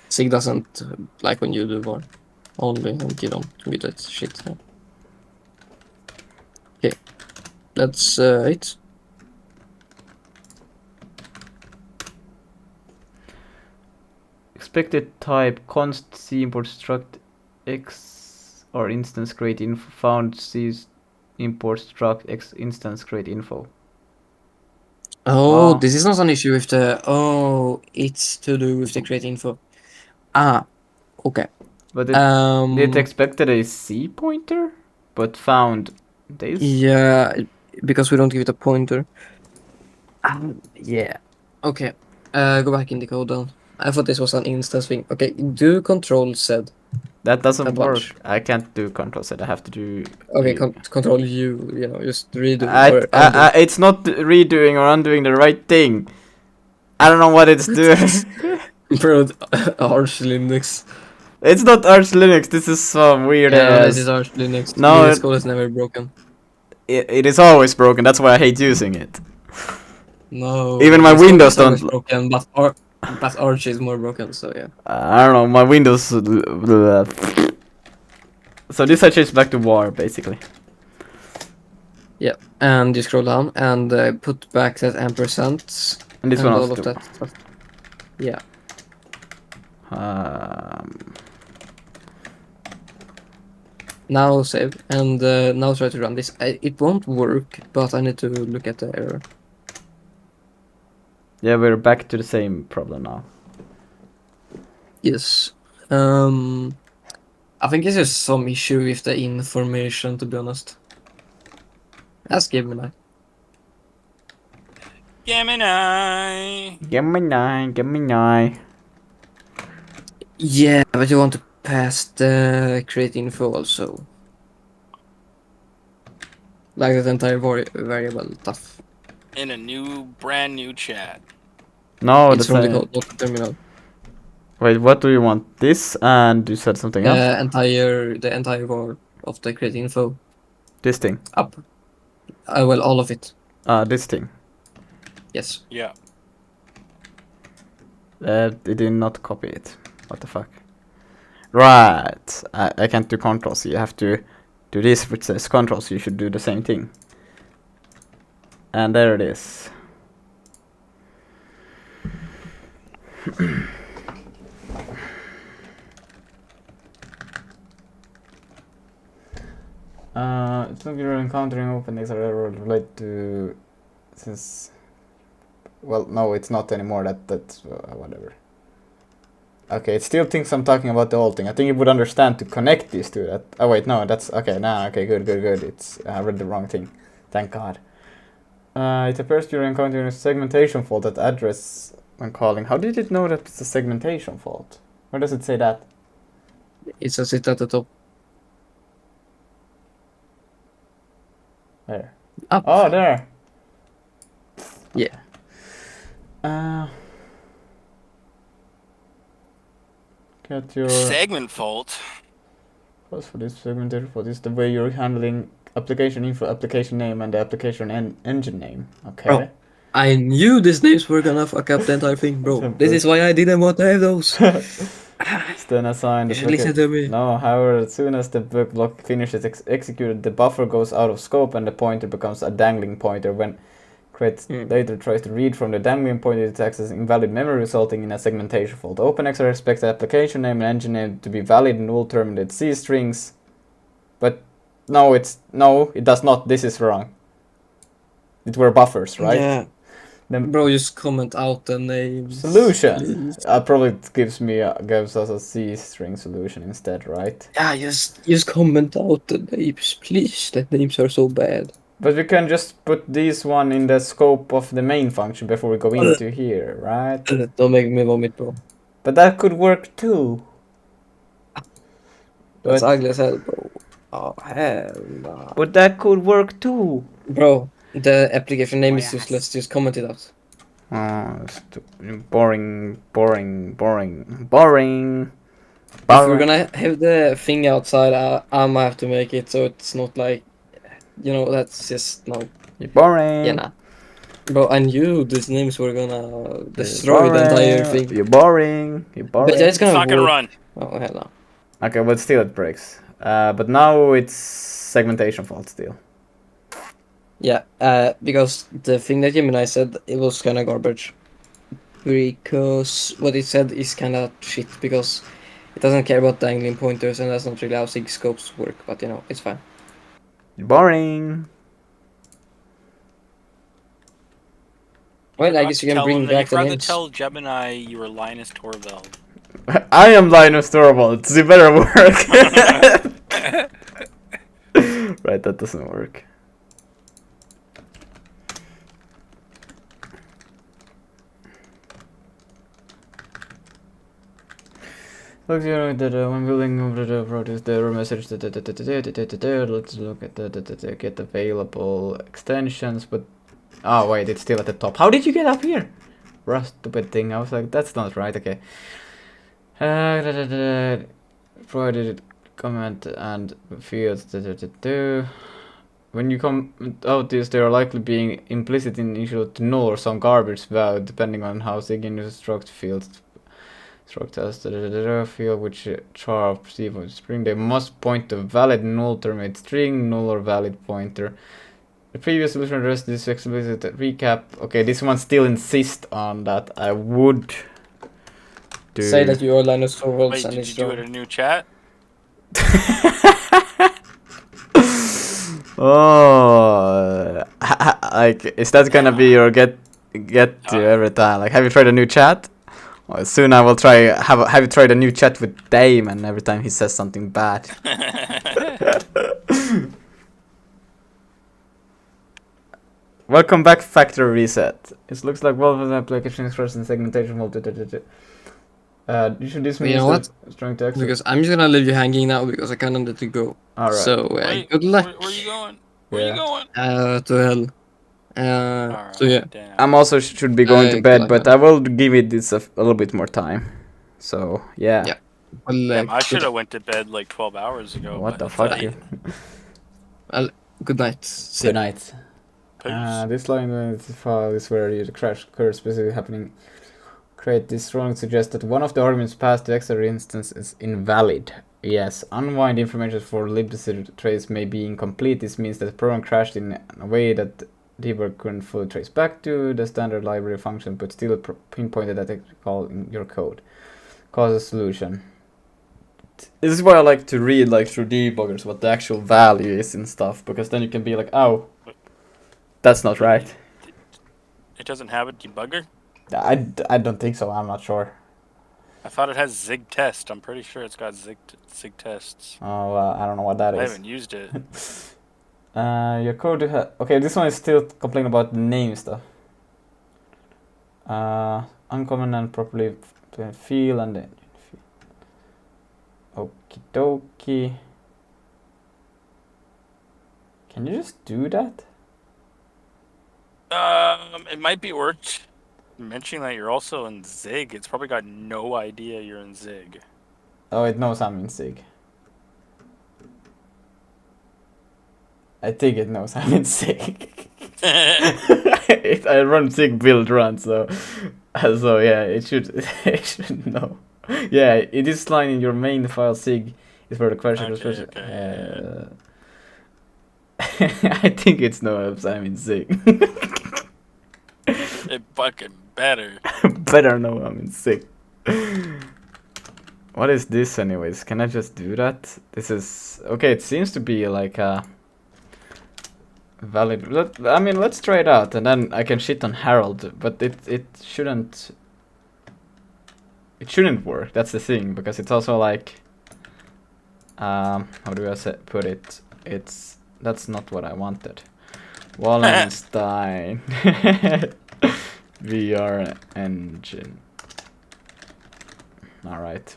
Sig doesn't like when you do var. Only when you don't mutate shit. Yeah. Okay. That's it. Expected type const c import struct x or instance create info found c import struct x instance create info. Oh, Ah. this is not an issue with the. Oh, it's to do with the create info. Ah, okay. But it expected a c pointer, but found this. Yeah, because we don't give it a pointer. Yeah. Okay. Go back in the code then. I thought this was an instance thing. Okay, do control Z. That doesn't A bunch. work. I can't do control Z. I have to do. Okay, U. control U. You know, just redo or undo. It's not redoing or undoing the right thing. I don't know what it's doing. Bro, Arch Linux. It's not Arch Linux. This is some weird. Yeah, this is Arch Linux. No, Linux code is never broken. It is always broken. That's why I hate using it. No. Even my Linux code Windows is always don't- broken, but Arch is more broken. So yeah. I don't know. My Windows. So this I changed back to war basically. Yeah, and you scroll down and put back that ampersand And this and one all also. of that stuff. Yeah. Now save and now try to run this. It won't work, but I need to look at the error. Yeah, we're back to the same problem now. Yes. I think it's just some issue with the information, to be honest. Ask Gemini. Gemini. Gemini. Yeah, but you want to pass the create info also. Like that entire variable stuff. In a brand new chat. No, It's the from the same. code, not the terminal. Wait, what do you want? This and you said something else? The entire var of the create info This thing. up. Well, all of it. This thing. Yes. Yeah. It did not copy it. What the fuck? Right. I can't do control C. You have to do this which says control C. You should do the same thing. And there it is. It's not you're encountering openings are ever related to since. Well, no, it's not anymore. That's whatever. Okay, it still thinks I'm talking about the old thing. I think it would understand to connect these two. That. Oh wait, no, that's okay. Nah, okay, good. It's I read the wrong thing. Thank God. It appears you're encountering a segmentation fault at address when calling. How did it know that it's a segmentation fault? Where does it say that? It says it at the top. Where? Up. Oh, there. Yeah. Get your Segment fault. pause for this segmentation fault. Is the way you're handling application info, application name, and the application engine name. Okay. Bro. I knew these names were gonna fuck up the entire thing, bro. This is why I didn't want to have those. Then assign the You should listen to me. No, however, as soon as the bug block finishes executed, the buffer goes out of scope and the pointer becomes a dangling pointer. When create later tries to read from the dangling pointer, it accesses invalid memory, resulting in a segmentation fault. OpenXR expects the application name and engine name to be valid in all terminated C strings, but no, it does not. This is wrong. It were buffers, right? Yeah. Bro, just comment out the names. Solution. please. Probably it gives us a C string solution instead, right? Yeah, just comment out the names, please. The names are so bad. But we can just put this one in the scope of the main function before we go into here, right? Don't make me vomit, bro. But that could work too. That's But- ugly as hell, bro. Oh, hell nah. But that could work too. Bro, the application name is useless. Just comment it out. Boring. If we're gonna have the thing outside, I might have to make it so it's not like, you know, that's just no. Boring. Yeah, nah. Bro, I knew these names were gonna destroy the entire thing. You're boring. You're boring. But yeah, it's It's not gonna work. run. Oh hell no. Okay, but still it breaks. But now it's segmentation fault still. Yeah, because the thing that Gemini said, it was kind of garbage. Because what it said is kind of shit, because it doesn't care about dangling pointers, and that's not really how SIG scopes work, but you know, it's fine. You're boring. Well, I guess you can bring back the rather names. tell Gemini you were Linus Torvald. I am Linus Torvalds. You better work. Right, that doesn't work. Look, you know that when building over the road is the error message. Let's look at the get available extensions. But oh wait, it's still at the top. How did you get up here? Stupid thing. I was like, that's not right. Okay. Provided comment and fields. When you come out this, they are likely being implicit in equal to null or some garbage value, depending on how SIG struct fields. Struct as field which char of perceive of string. They must point to valid null terminate string, null or valid pointer. The previous solution addressed this explicit recap. Okay, this one still insists on that. I would do. Say that you are Linus Torvalds Wait, and did it's you do it wrong. in a new chat? Oh, like is that gonna be your get to every time? Like, have you tried a new chat? Well, soon I will try. Have you tried a new chat with Dame? And every time he says something bad. Welcome back, Factory Reset. It looks like Valve's application expressed in segmentation mode. You should dismiss You know what? Strong text. Because I'm just gonna leave you hanging now because I kind of need to go. All right. So Wait, good luck. Where you going? Where Yeah. you going? To hell. So yeah. Damn. I'm also should be going to Good bed, luck, but man. I will give it this a little bit more time. So yeah. Yeah. Well, Damn, I good- should have went to bed like 12 hours ago. What the but, fuck? Good night. See Good ya. night. peace. This line of the file is where the crash occurs specifically happening. Create this wrong suggests that one of the arguments passed to extra instance is invalid. Yes, unwind information for libc trace may be incomplete. This means that the program crashed in a way that debug couldn't fully trace back to the standard library function, but still pinpointed that call in your code. Cause a solution. This is why I like to read like through debuggers what the actual value is and stuff, because then you can be like, oh, that's not right. It doesn't have a debugger? I don't think so. I'm not sure. I thought it has Zig test. I'm pretty sure it's got Zig tests. Oh, I don't know what that I is. haven't used it. Your code. Okay, this one is still complaining about the name stuff. Uncommon and properly feel and then. Okie dokie. Can you just do that? It might be worth mentioning that you're also in Zig. It's probably got no idea you're in Zig. Oh, it knows I'm in SIG. I think it knows I'm in SIG. I run SIG build run, so yeah, it should know. Yeah, it is line in your main file SIG is where the question was. Okay. I think it's knows I'm in SIG. It fucking better. Better know I'm in SIG. What is this anyways? Can I just do that? This is okay. It seems to be like a valid. I mean, let's try it out, and then I can shit on Harold. But it shouldn't. It shouldn't work. That's the thing, because it's also like. How do I put it? That's not what I wanted. Wallenstein VR engine. All right.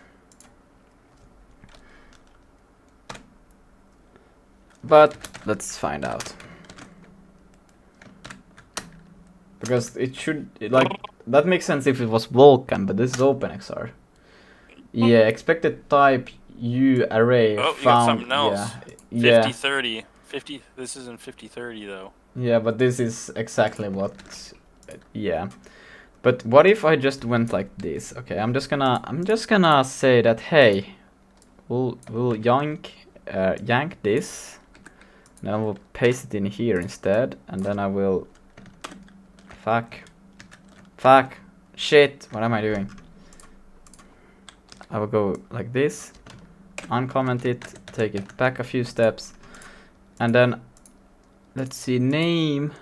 But let's find out. Because it should like that makes sense if it was Vulkan, but this is OpenXR. Yeah, expected type U array Oh, you got found. something else. Yeah. 50-30. 50. This isn't 50-30 though. Yeah, but this is exactly what. Yeah. But what if I just went like this? Okay, I'm just gonna say that hey, we'll yank this, then I will paste it in here instead, and then I will fuck shit. What am I doing? I will go like this, uncomment it, take it back a few steps, and then let's see, name.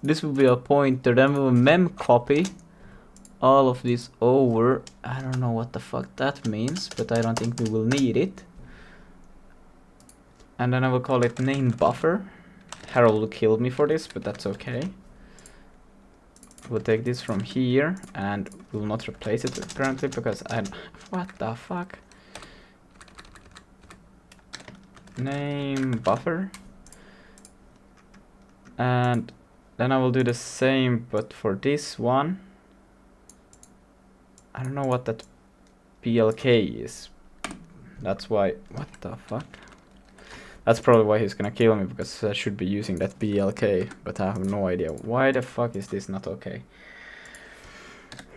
This will be a pointer. Then we will mem copy all of this over. I don't know what the fuck that means, but I don't think we will need it. And then I will call it name buffer. Harold will kill me for this, but that's okay. We'll take this from here and we'll not replace it apparently because what the fuck? Name buffer. And then I will do the same but for this one. I don't know what that PLK is. That's why. What the fuck? That's probably why he's gonna kill me, because I should be using that PLK, but I have no idea. Why the fuck is this not okay?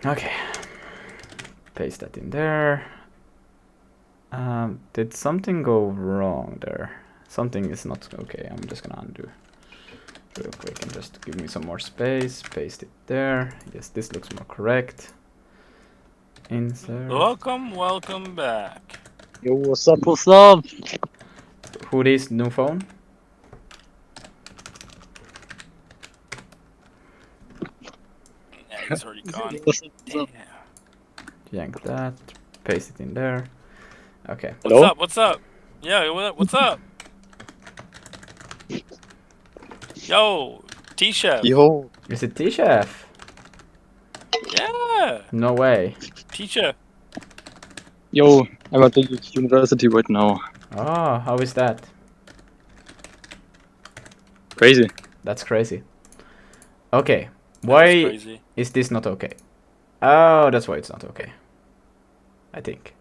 Okay. Paste that in there. Did something go wrong there? Something is not okay. I'm just gonna undo real quick and just give me some more space. Paste it there. Yes, this looks more correct. Insert. Welcome back. Yo, what's up, what's up? Who is new phone? Yeah, he's already gone. What's up, what's up? Damn. Yank that. Paste it in there. Okay. Hello? What's up? Yeah, what's up? Yo, T-Chef. Yo. Is it T-Chef? Yeah, No way. T-Chef. Yo, I'm at the university right now. Oh, how is that? Crazy. That's crazy. Okay. That's Why crazy. is this not okay? Oh, that's why it's not okay. I think.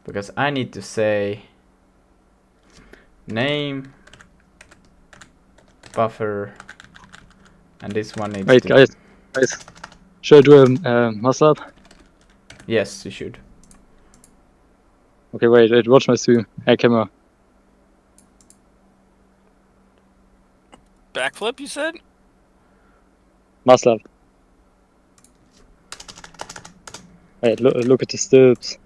Because I need to say name buffer and this one needs Wait, to... guys. Should I do a muscle up? Yes, you should. Okay, wait, watch my stream. Hey, camera. Backflip, you said? Muscle up. Wait, look at the steps.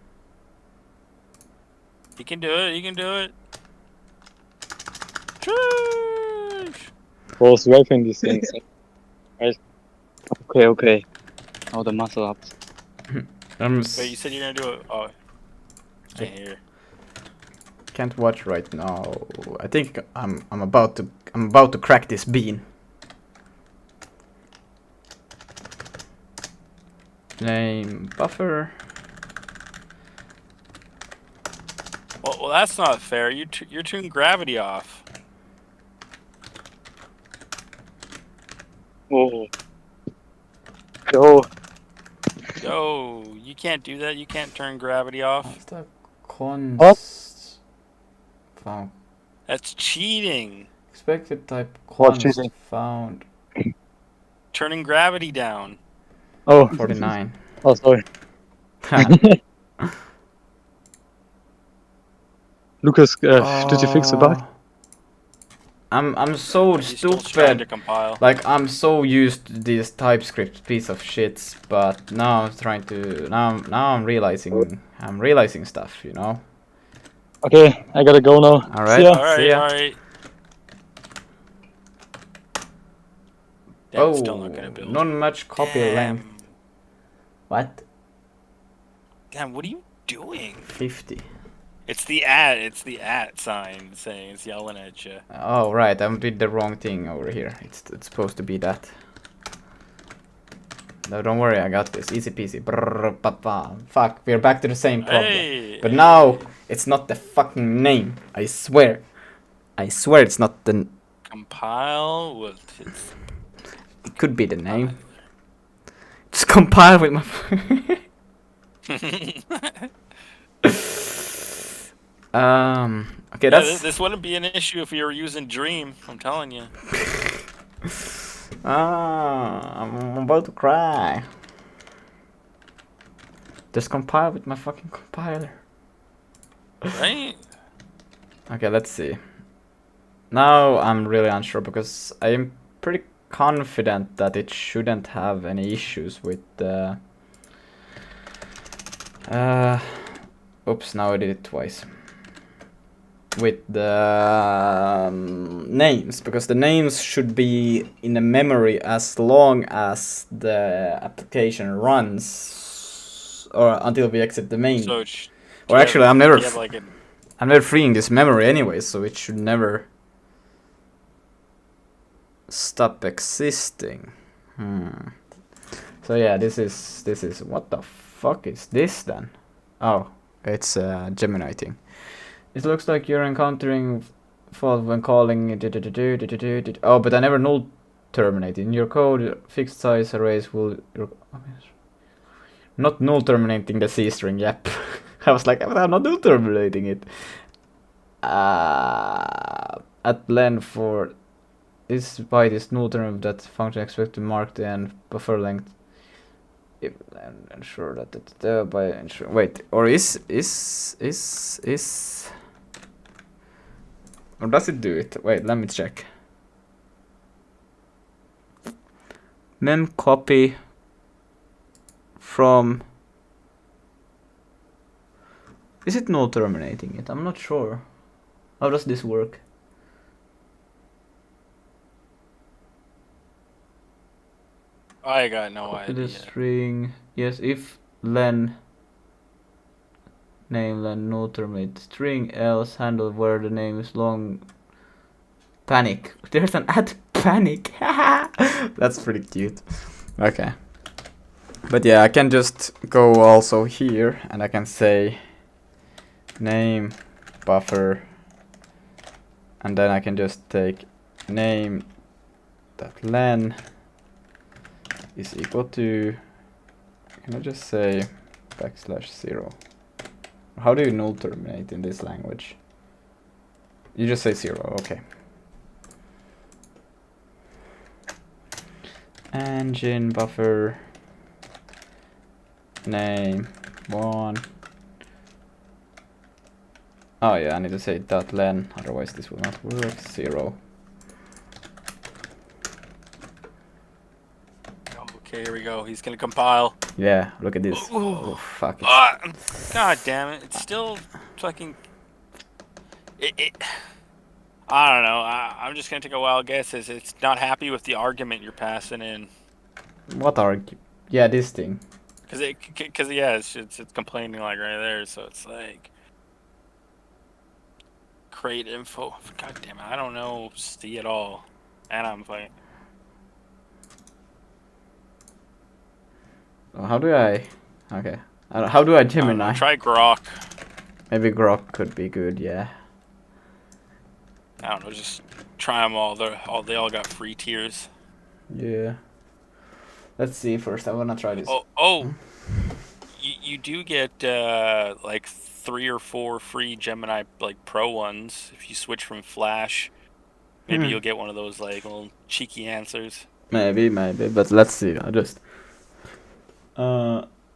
You can do it. You can do it. Sheesh. Both rapping these things. Right. Okay. Oh, the muscle ups. Wait, you said you're gonna do it. Oh, can't hear. Can't watch right now. I think I'm about to crack this bean. Name buffer. Well, that's not fair. You're tuning gravity off. Oh. Yo. Yo, you can't do that. You can't turn gravity off. What's the const found? That's cheating. Expected type What const cheating? found Turning gravity down. Oh. 49. Oh, sorry. Lucas, did you fix the bug? I'm so He's still trying to stupid. compile. Like I'm so used to this TypeScript piece of shit, but now I'm trying to now I'm realizing stuff, you know. Okay, I gotta go now. All right. See ya. All right, See ya. all right. Yeah, it's still not gonna build. non-match copy length. What? Damn, what are you doing? 50. It's the at sign saying it's yelling at you. Oh right, I did the wrong thing over here. It's supposed to be that. No, don't worry, I got this. Easy peasy. Brrr, papa. Fuck, we're back to the same problem. Hey, But now it's not the fucking name. I swear. I swear it's not the. compile with its It could be the name. Just compile with my. Okay, Yeah, that's. this wouldn't be an issue if you were using Dream. I'm telling you. I'm about to cry. Just compile with my fucking compiler. Right? Okay, let's see. Now I'm really unsure because I am pretty confident that it shouldn't have any issues with the. Oops, now I did it twice. With the names, because the names should be in the memory as long as the application runs, or until we exit the main. So, Or actually, I'm never, like a, I'm never freeing this memory anyway, so it should never stop existing. So yeah, this is what the fuck is this then? Oh, it's a Gemini thing. It looks like you're encountering fault when calling. Oh, but I never null terminate. In your code, fixed size arrays will not null terminating the C string. Yep. I was like, I'm not null terminating it. At len for is by this null term that function expect to mark the end buffer length. And ensure that it's there by ensure. Wait, or is or does it do it? Wait, let me check. Mem copy from. Is it null terminating it? I'm not sure. How does this work? I got no Copy idea. the string. Yes, if len name len null terminate string, else handle where the name is long. Panic. There's an add panic. That's pretty cute. Okay. But yeah, I can just go also here and I can say name buffer, and then I can just take name that len is equal to, can I just say \0? How do you null terminate in this language? You just say 0, okay. Engine buffer name 1. Oh yeah, I need to say .len, otherwise this will not work. 0. Okay, here we go. He's gonna compile. Yeah, look at this. Ooh. Oh fuck it. God damn it! It's still fucking. I don't know. I'm just gonna take a wild guess. It's not happy with the argument you're passing in. What yeah, this thing. Cause yeah, it's complaining like right there. So it's like create info. God damn it! I don't know C at all, and I'm like. How do I? Okay. How do I Gemini? Try Grok. Maybe Grok could be good. Yeah. I don't know. Just try them all. They all got free tiers. Yeah. Let's see first. I wanna try this. Oh. You do get like 3 or 4 free Gemini like Pro ones if you switch from Flash. Maybe you'll get one of those like little cheeky answers. Maybe, but let's see. I just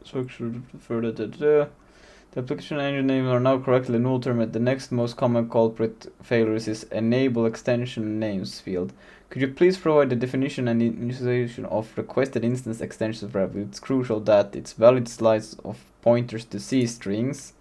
structure further. The application engine names are now correctly null terminated. The next most common culprit failures is enable extension names field. Could you please provide the definition and initialization of requested instance extensions variable? It's crucial that it's valid slice of pointers to C strings.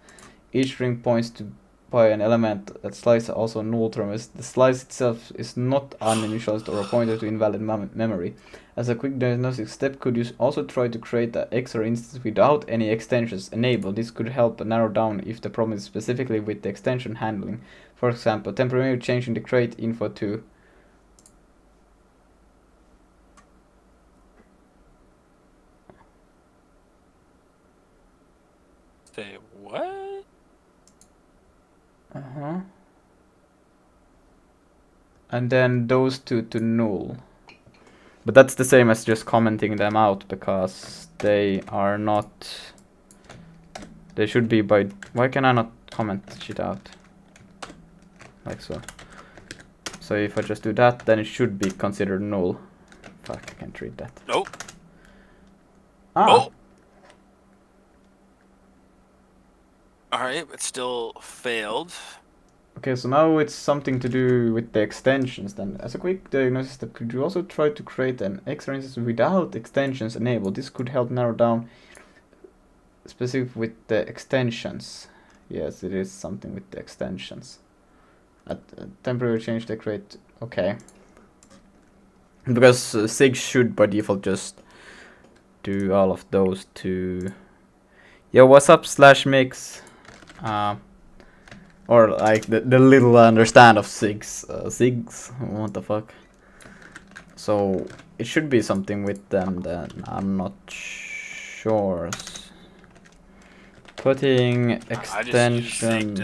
Each string points to by an element that slice also null term is the slice itself is not uninitialized or a pointer to invalid memory. As a quick diagnostic step, could you also try to create an XOR instance without any extensions enabled? This could help narrow down if the problem is specifically with the extension handling. For example, temporarily changing the crate info to Say what? and then those two to null. But that's the same as just commenting them out because they are not. They should be by. Why can I not comment shit out? Like so. So if I just do that, then it should be considered null. Fuck, I can't read that. Nope. Ah. Oh. All right, but still failed. Okay, so now it's something to do with the extensions then. As a quick diagnosis step, could you also try to create an extra instance without extensions enabled? This could help narrow down specific with the extensions. Yes, it is something with the extensions. At temporary change the crate. Okay. Because SIG should by default just do all of those to. Yo, what's up, /mix? Or like the little I understand of SIGs. SIGs? What the fuck? So it should be something with them then. I'm not sure. Putting extensions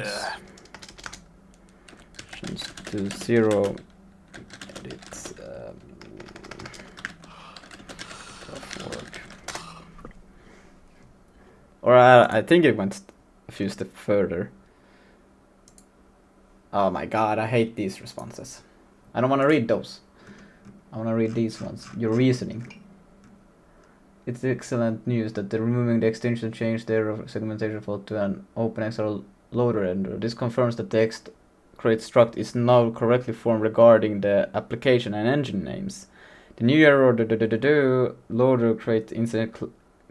to 0. It's tough work. Or I think it went a few steps further. Oh my god, I hate these responses. I don't want to read those. I want to read these ones. Your reasoning. It's excellent news that the removing the extension changed their segmentation fault to an OpenXR loader render. This confirms that the crate struct is now correctly formed regarding the application and engine names. The new error loader crate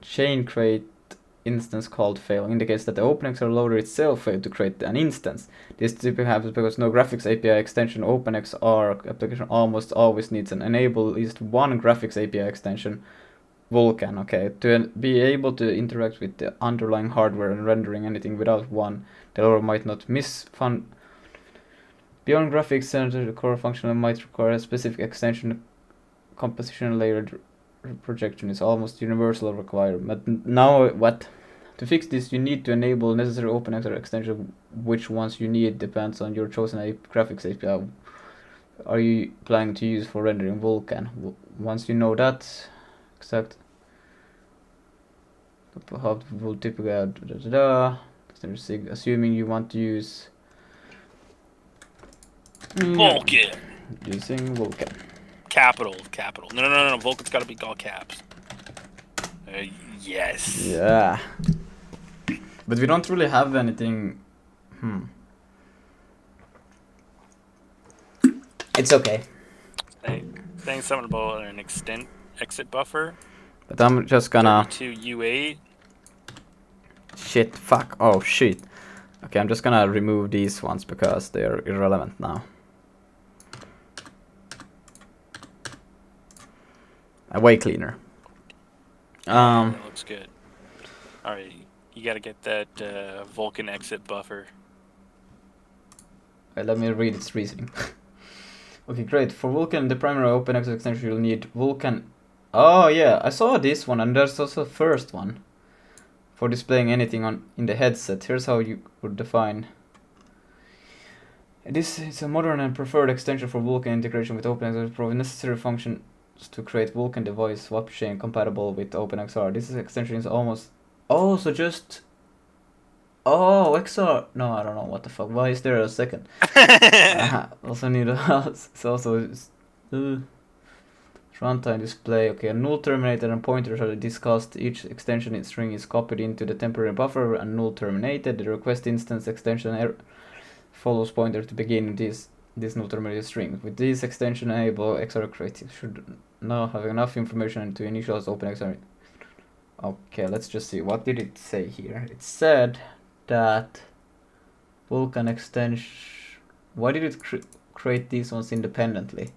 chain crate instance called fail indicates that the OpenXR loader itself failed to create an instance. This typically happens because no graphics API extension OpenXR application almost always needs an enable at least one graphics API extension, Vulkan, okay, to be able to interact with the underlying hardware and rendering anything without one. The loader might not miss fun. Beyond graphics center, the core function might require a specific extension. Composition layer projection is almost universal required. But now what? To fix this, you need to enable necessary OpenXR extension. Which ones you need depends on your chosen graphics API. Are you planning to use for rendering Vulkan? Once you know that, exact. How will typically assuming you want to use Vulkan. Using Vulkan. Capital. No. Vulkan's got to be all caps. Yes. Yeah. But we don't really have anything. It's okay. Saying something about an exit buffer. But I'm just gonna. To U8. Shit. Fuck. Oh shit. Okay, I'm just gonna remove these ones because they are irrelevant now. Way cleaner. That looks good. Alright, you gotta get that Vulkan exit buffer. Let me read its reasoning. Okay, great. For Vulkan, the primary OpenXR extension, you'll need Vulkan. Oh yeah, I saw this one, and there's also a first one for displaying anything in the headset. Here's how you would define. This is a modern and preferred extension for Vulkan integration with OpenXR, provide necessary functions to create Vulkan device swap chain compatible with OpenXR. This extension is almost. Oh, so just. Oh, XR. No, I don't know what the fuck. Why is there a second? Also need a. It's also. Runtime display. Okay, a null terminated and pointers are discussed. Each extension string is copied into the temporary buffer and null terminated. The request instance extension follows pointer to begin this null terminated string. With this extension enable XR creative should now have enough information to initialize OpenXR. Okay, let's just see. What did it say here? It said that Vulkan extension. Why did it create these ones independently?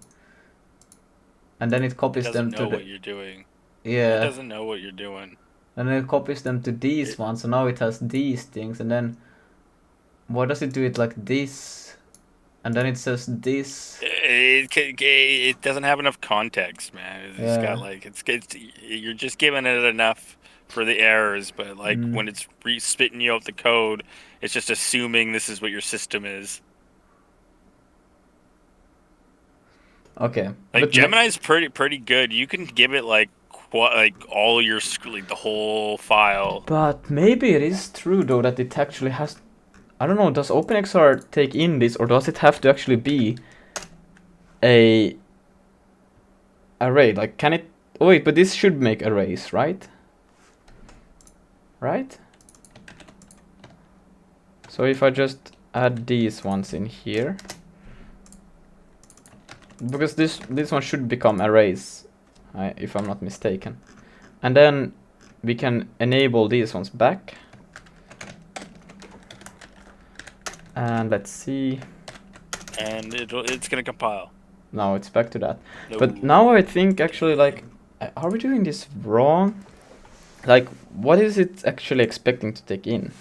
And then it It copies them doesn't to know the what you're doing. It yeah. doesn't know what you're doing. And then it copies them to these ones, so now it has these things, and then why does it do it like this? And then it says this. It doesn't have enough context, man. It's Yeah. got like it's you're just giving it enough for the errors, but like when it's spitting you out the code, it's just assuming this is what your system is. Okay. Like But Gemini's pretty good. You can give it like all your like the whole file. But maybe it is true though that it actually has. I don't know. Does OpenXR take in this, or does it have to actually be a array? Like, can it? Oh wait, but this should make arrays, right? Right? So if I just add these ones in here, because this one should become arrays, if I'm not mistaken, and then we can enable these ones back. And let's see. And it's gonna compile. No, it's back to that. No. But now I think actually, like, are we doing this wrong? Like, what is it actually expecting to take in?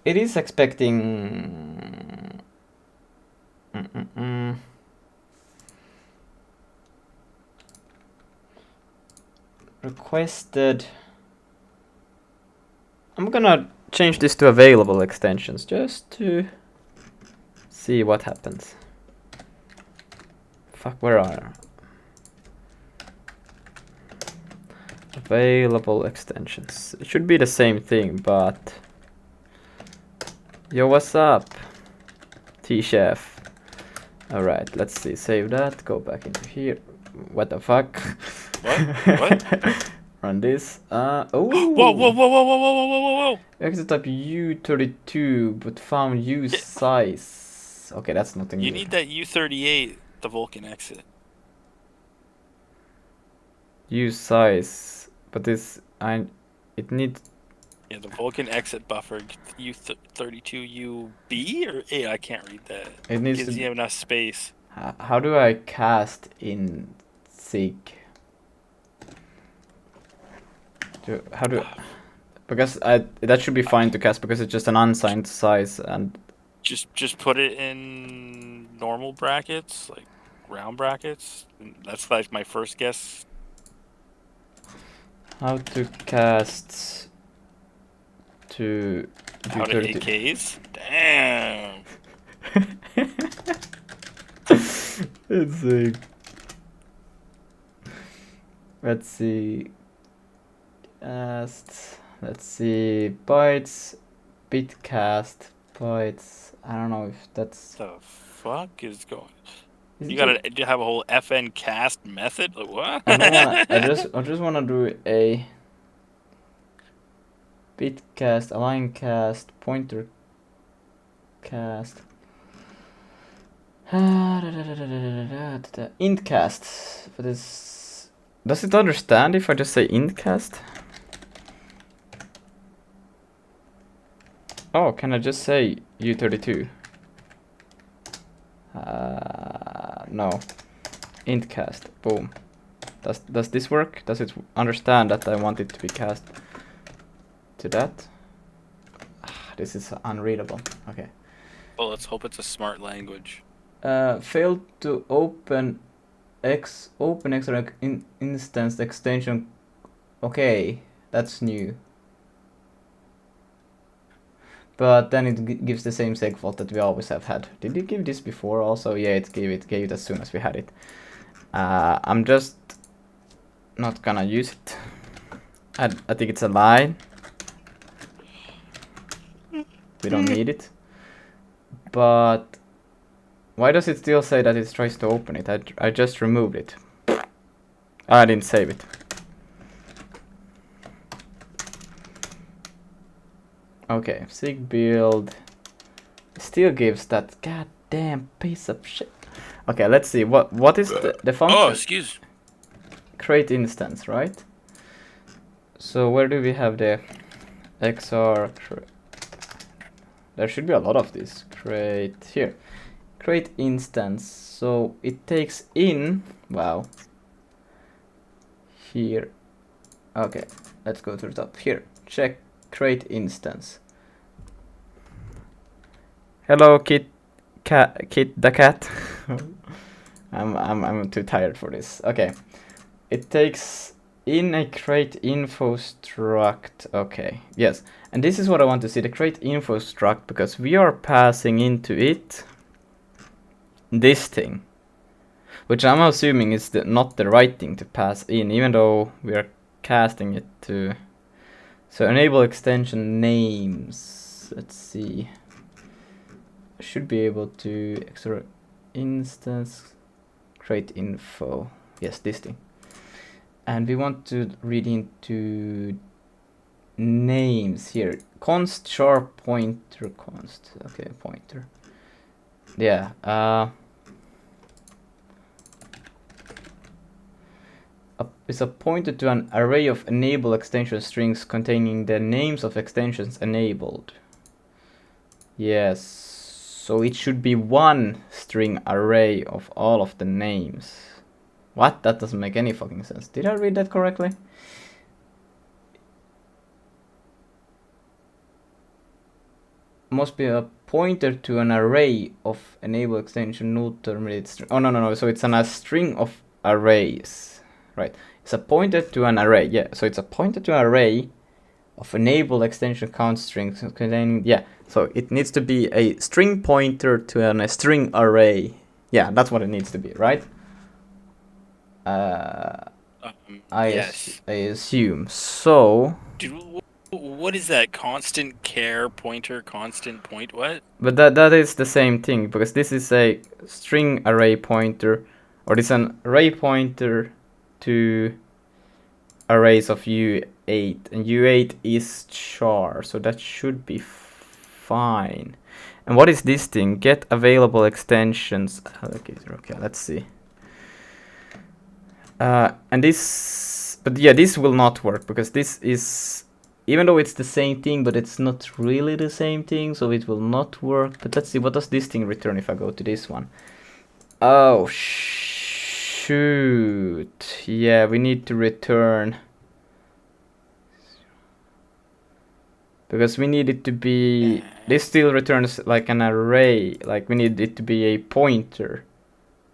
It is expecting. Requested. I'm gonna change this to available extensions just to see what happens. Fuck, where are available extensions? It should be the same thing, but yo, what's up, T-Chef? Alright, let's see, save that, go back into here. What the fuck? What? Run this. Whoa! Whoa! Exit type U32, but found use size. Okay, that's nothing. You new. need that U38, the Vulkan exit. Use size, but it needs. Yeah, the Vulkan exit buffer U32UB or A. I can't read that. It needs Gives to. you enough space. How do I cast in SIG? How do? Because that should be fine to cast because it's just an unsigned size and. Just put it in normal brackets, like round brackets. That's like my first guess. How to cast to Out of U32. AKs? Damn. It's sick. Let's see. Let's see. Bytes, bitcast, bytes. I don't know if that's. The fuck is going? Is You it gotta have a whole FN cast method. Like, what? I don't wanna. I just wanna do a bitcast, align cast, pointer cast. Int cast. For this, does it understand if I just say int cast? Oh, can I just say U32? No. Int cast. Boom. Does this work? Does it understand that I want it to be cast to that? This is unreadable. Okay. Well, let's hope it's a smart language. Failed to open OpenXR instance extension. Okay, that's new. But then it gives the same segfault that we always have had. Did it give this before also? Yeah, it gave it as soon as we had it. I'm just not gonna use it. I think it's a lie. We don't need it. But why does it still say that it tries to open it? I just removed it. I didn't save it. Okay, sig build still gives that goddamn piece of shit. Okay, let's see what is the function. Oh, excuse. Create instance, right? So where do we have the XR? there should be a lot of this. Create here. Create instance. So it takes in, wow. Here. Okay, let's go to the top here. Check create instance. Hello, Kit the cat. I'm too tired for this. Okay, it takes in a create info struct. Okay, yes, and this is what I want to see, the create info struct, because we are passing into it this thing, which I'm assuming is not the right thing to pass in, even though we are casting it to. So enable extension names. Let's see. I should be able to extra instance create info. Yes, this thing. And we want to read into names here. Const sharp pointer const. Okay, pointer. Yeah. Is a pointer to an array of enable extension strings containing the names of extensions enabled. Yes, so it should be one string array of all of the names. What? That doesn't make any fucking sense. Did I read that correctly? Must be a pointer to an array of enable extension null terminated string. Oh no, so it's a string of arrays, right? It's a pointer to an array, yeah. So it's a pointer to an array of enable extension count strings containing, yeah. So it needs to be a string pointer to a string array. Yeah, that's what it needs to be, right? Yes. I assume so. Dude, what is that? Constant care pointer, constant point, what? But that is the same thing, because this is a string array pointer, or this is an array pointer to arrays of U8, and U8 is char, so that should be fine. And what is this thing? Get available extensions. Okay, let's see. And this, but yeah, this will not work, because this is, even though it's the same thing, but it's not really the same thing, so it will not work. But let's see, what does this thing return if I go to this one? Oh, shoot. Yeah, we need to return, because we need it to be, this still returns like an array, like we need it to be a pointer.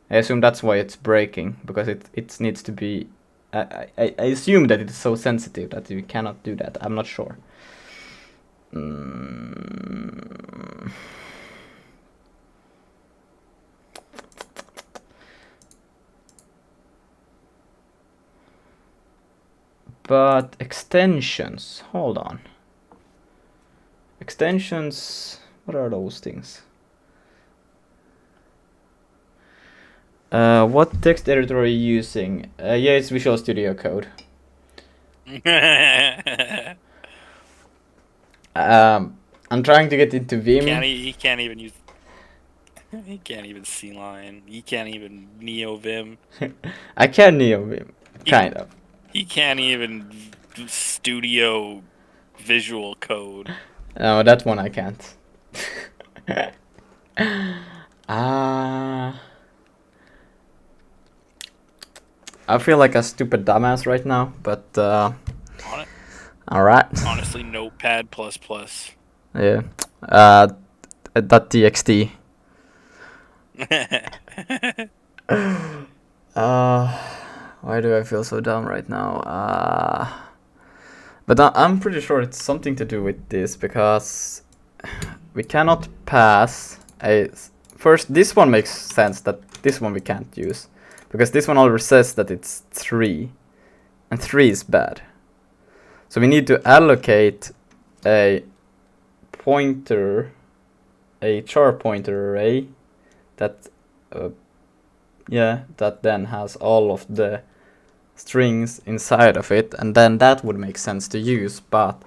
I assume that's why it's breaking, because it needs to be, I assume that it's so sensitive that you cannot do that. I'm not sure. But extensions, hold on. Extensions, what are those things? What text editor are you using? Yeah, it's Visual Studio Code. I'm trying to get into Vim. He can't even use. He can't even C-line. He can't even Neo-Vim. I can Neo-Vim, kind of. He can't even Studio Visual Code. No, that one I can't. I feel like a stupid dumbass right now, but alright. Honestly, Notepad++. Yeah. .txt. Why do I feel so dumb right now? But I'm pretty sure it's something to do with this, because we cannot pass a... First, this one makes sense that this one we can't use, because this one already says that it's 3, and 3 is bad. So we need to allocate a pointer, a char pointer array that that then has all of the strings inside of it, and then that would make sense to use, but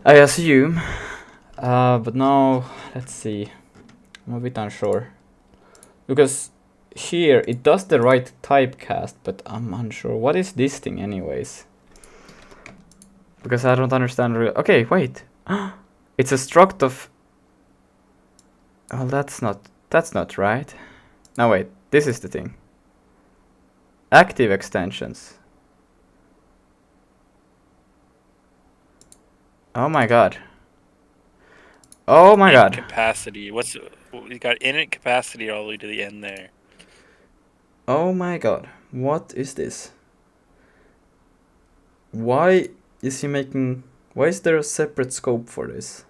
I assume. But now, let's see. I'm a bit unsure, because here it does the right typecast, but I'm unsure. What is this thing anyways? Because I don't understand. Okay, wait. It's a struct of Oh, that's not right. No, wait, this is the thing. Active extensions. Oh my god. Oh my god. Capacity. What's we got init capacity all the way to the end there. Oh my god. What is this? Why is he making... Why is there a separate scope for this?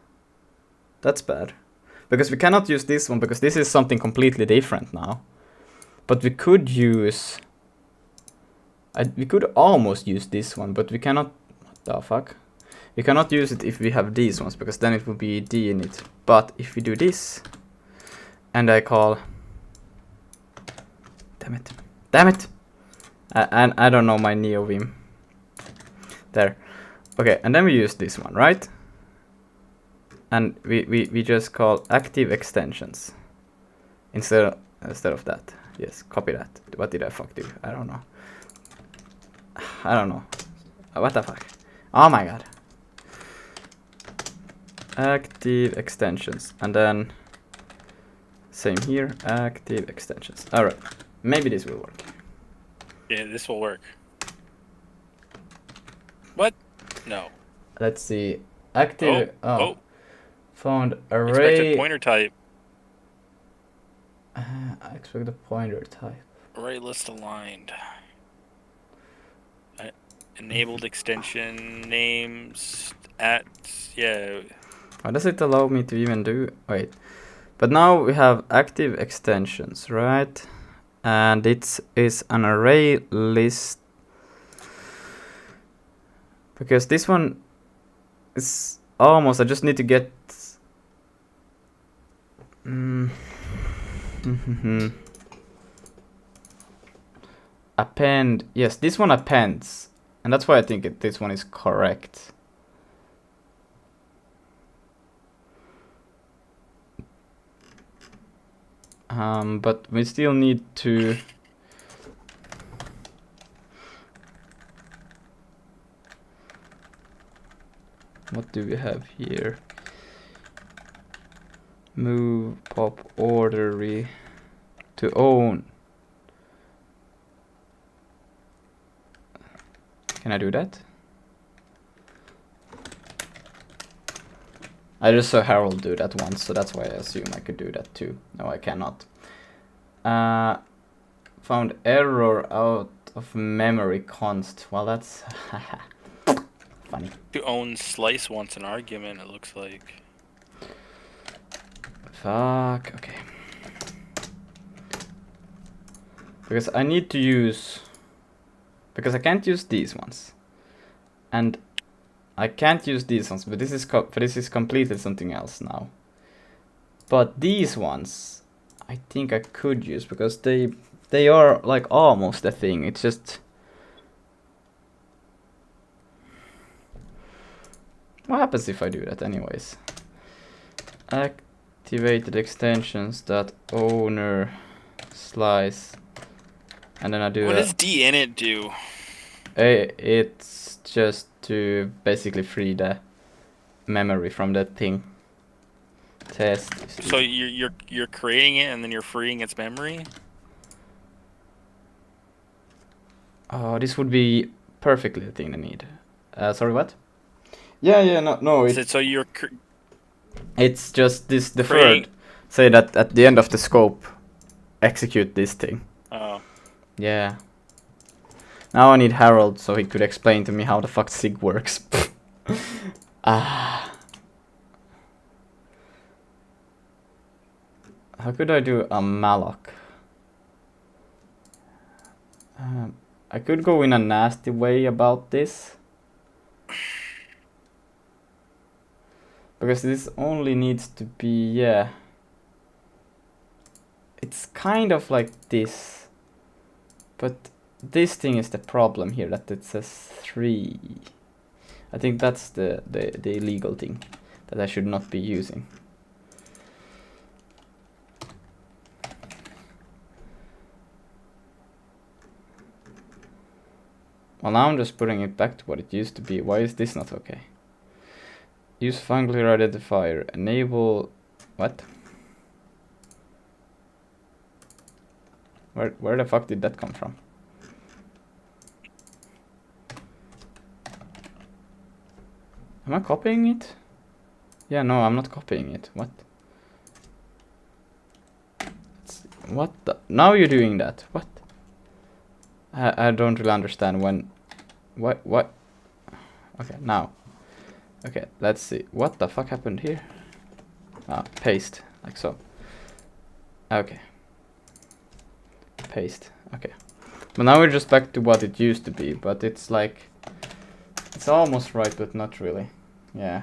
That's bad. Because we cannot use this one, because this is something completely different now. But we could use... we could almost use this one, but we cannot... What the fuck? We cannot use it if we have these ones, because then it will be D in it. But if we do this, and I call... Damn it. Damn it! And I don't know my NeoVim. There. Okay, and then we use this one, right? And we just call active extensions instead of that. Yes, copy that. What did I fuck do? I don't know. I don't know. What the fuck? Oh my god. Active extensions, and then same here. Active extensions. All right. Maybe this will work. Yeah, this will work. What? No. Let's see. Active. Oh. Found array. Expected pointer type. I expect the pointer type. Array list aligned. Enabled extension names at yeah. Why does it allow me to even do? Wait. But now we have active extensions, right? And it is an array list. Because this one is almost, I just need to get... Append, yes, this one appends. And that's why I think this one is correct. But we still need to... What do we have here? Move pop order to own. Can I do that? I just saw Harold do that once, so that's why I assume I could do that too. No, I cannot. Found error out of memory const. Well, that's funny. To own slice wants an argument, it looks like. Fuck, okay. Because I need to use... Because I can't use these ones. And I can't use these ones, but this is completely something else now. But these ones, I think I could use, because they are like almost a thing. It's just... What happens if I do that anyways? Activated extensions that owner slice, and then I do. What does dinit do? It's just to basically free the memory from that thing. Test. So you're creating it and then you're freeing its memory? Oh, this would be perfectly the thing I need. Sorry, what? Yeah, no. So you're It's just this Creating- deferred. Say that at the end of the scope, execute this thing. oh. Yeah. Now I need Harold so he could explain to me how the fuck SIG works. How could I do a malloc? I could go in a nasty way about this. Because this only needs to be, yeah. It's kind of like this. But this thing is the problem here, that it says 3. I think that's the illegal thing that I should not be using. Well, now I'm just putting it back to what it used to be. Why is this not okay? Use find clear identifier. Enable... What? Where the fuck did that come from? Am I copying it? Yeah, no, I'm not copying it. What? What the? Now you're doing that. What? I don't really understand when... What? Okay, now. Okay, let's see. What the fuck happened here? Ah, paste. Like so. Okay. Paste. Okay. But now we're just back to what it used to be, but it's like... It's almost right, but not really. Yeah.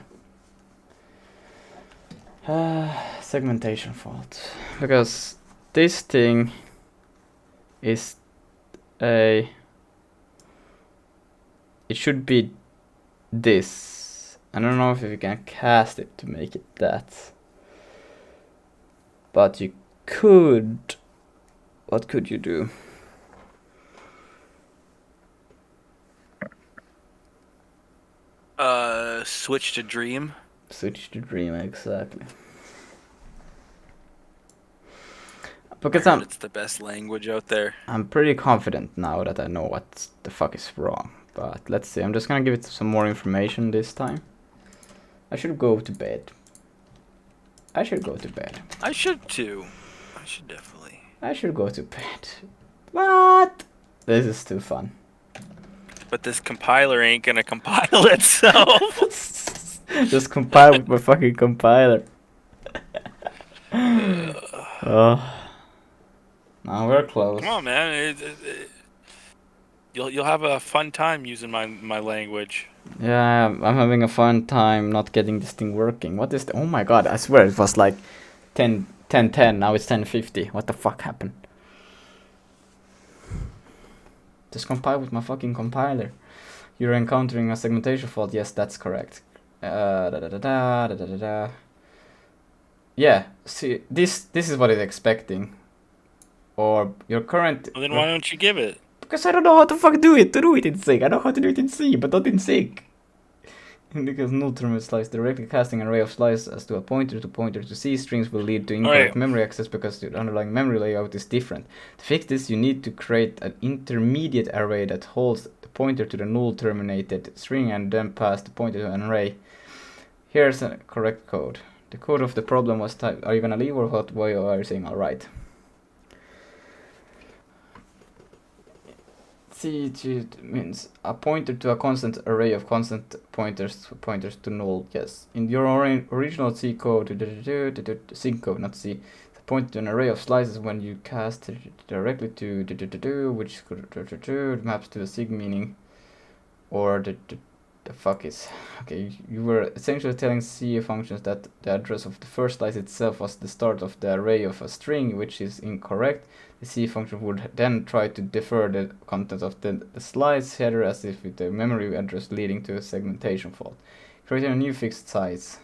Segmentation fault. Because this thing is a... It should be this. I don't know if you can cast it to make it that. But you could... What could you do? Switch to Dream. Switch to Dream, exactly. Because It's the best language out there. I'm pretty confident now that I know what the fuck is wrong. But let's see, I'm just gonna give it some more information this time. I should go to bed. I should go to bed. I should too. I should definitely. I should go to bed. What? This is too fun. But this compiler ain't gonna compile itself. Just compile with my fucking compiler. Oh. Now we're close. Come on, man. You'll have a fun time using my language. Yeah, I'm having a fun time not getting this thing working. What is the... Oh my god, I swear it was like 10:10, now it's 10:50. What the fuck happened? Just compile with my fucking compiler. You're encountering a segmentation fault. Yes, that's correct. Yeah, see, this is what it's expecting. Or your current... Well, then why don't you give it? Because I don't know how to fuck do it in Sig. I know how to do it in C, but not in Sig. Because null term slice directly casting an array of slice as to a pointer to C strings will lead to incorrect memory access because the underlying memory layout is different. To fix this, you need to create an intermediate array that holds the pointer to the null terminated string and then pass the pointer to an array. Here's a correct code. The code of the problem was typed. Are you gonna leave or what? Why are you saying alright? C means a pointer to a constant array of constant pointers to null. Yes, in your original C code, Sig code, not C, the pointer to an array of slices when you cast it directly to which maps to a Sig meaning, or the fuck is okay. You were essentially telling C functions that the address of the first slice itself was the start of the array of a string, which is incorrect. The C function would then try to defer the content of the slice header as if with the memory address, leading to a segmentation fault. Creating a new fixed size.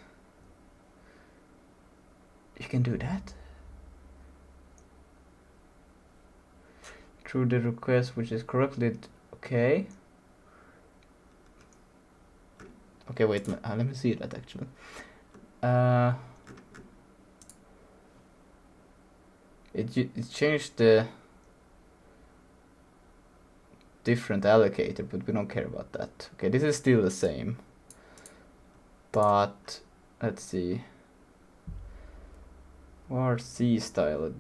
You can do that? Through the request, which is correctly okay. Okay, wait, let me see that actually. It changed the different allocator, but we don't care about that. Okay, this is still the same. But let's see. Var C style.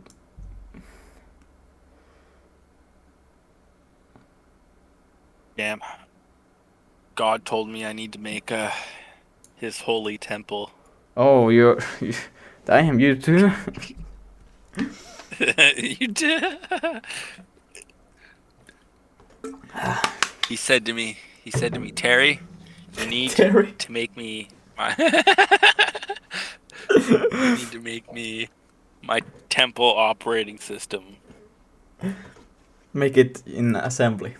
Damn. God told me I need to make his holy temple. Oh, damn, you too. You did. He said to me, Terry, you need to make me my you need to make me my temple operating system. Make it in assembly.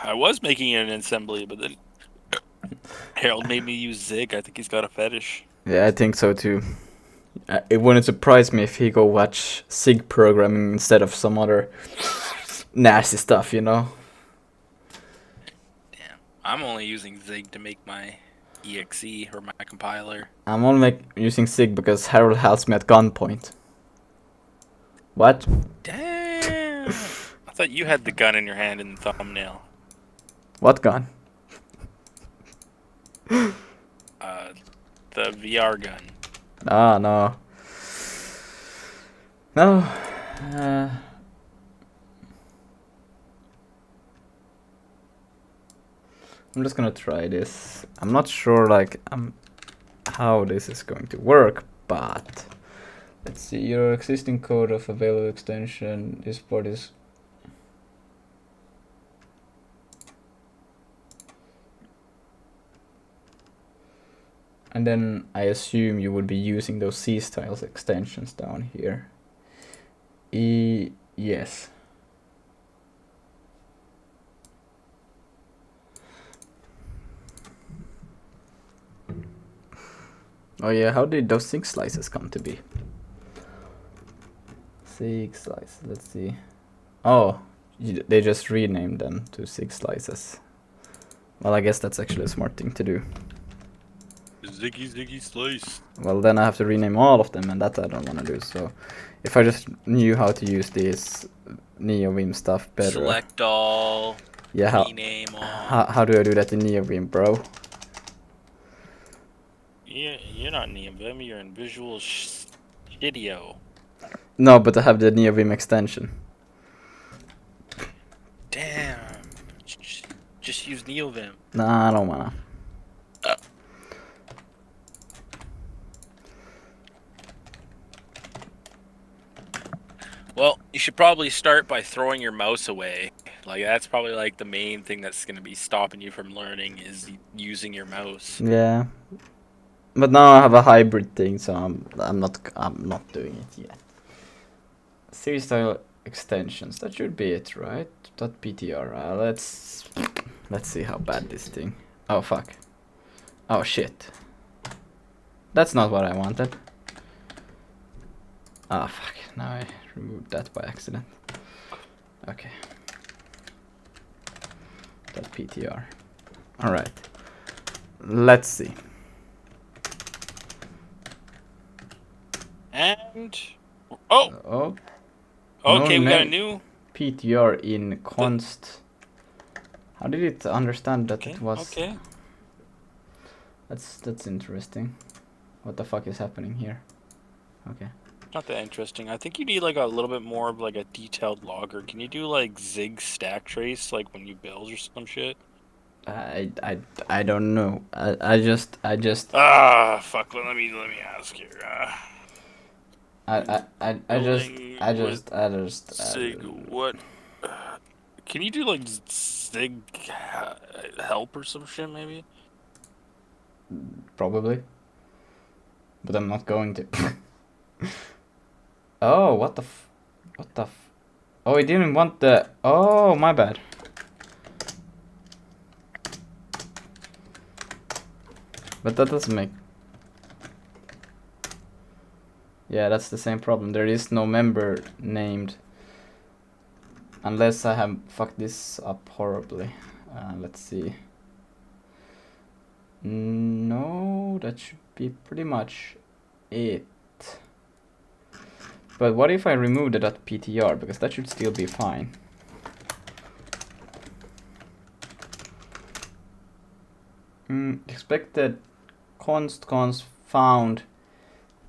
I was making it in assembly, but then Harold made me use Zig. I think he's got a fetish. Yeah, I think so too. It wouldn't surprise me if he go watch Sig programming instead of some other nasty stuff, you know? Damn. I'm only using Zig to make my exe or my compiler. I'm only using Sig because Harold helps me at gunpoint. What? Damn! I thought you had the gun in your hand in the thumbnail. What gun? The VR gun. Ah, no. No. I'm just gonna try this. I'm not sure, like, how this is going to work, but let's see. Your existing code of available extension. This part is. And then I assume you would be using those C-styles extensions down here. Yes. Oh yeah, how did those 6 slices come to be? 6 slices, let's see. Oh, they just renamed them to 6 slices. Well, I guess that's actually a smart thing to do. Ziggy slice. Well, then I have to rename all of them, and that I don't want to do. So, if I just knew how to use this NeoVim stuff better. Select all. Yeah, Rename all. how do I do that in NeoVim, bro? Yeah, you're not in NeoVim. You're in Visual Studio. No, but I have the NeoVim extension. Damn. Just use NeoVim. Nah, I don't wanna. Well, you should probably start by throwing your mouse away. Like, that's probably like the main thing that's going to be stopping you from learning is using your mouse. Yeah. But now I have a hybrid thing, so I'm not doing it yet. C-style extensions, that should be it, right? .ptr. Let's see how bad this thing. Oh fuck. Oh shit. That's not what I wanted. Ah fuck. Now I removed that by accident. Okay. .ptr. All right. Let's see. And oh, Oh. okay, no we got a name. new. PTR in const. How did it understand that Okay, it was? okay. That's interesting. What the fuck is happening here? Okay. Not that interesting. I think you need like a little bit more of like a detailed logger. Can you do like Zig stack trace like when you build or some shit? I don't know. I just Ah, fuck. Let me ask here. I just Zig, what? Can you do like Zig help or some shit maybe? probably. But I'm not going to. Oh, what the Oh, I didn't want the. Oh, my bad. But that doesn't make. Yeah, that's the same problem. There is no member named. Unless I have fucked this up horribly. Let's see. No, that should be pretty much it. But what if I remove the .ptr? Because that should still be fine. Expected const found.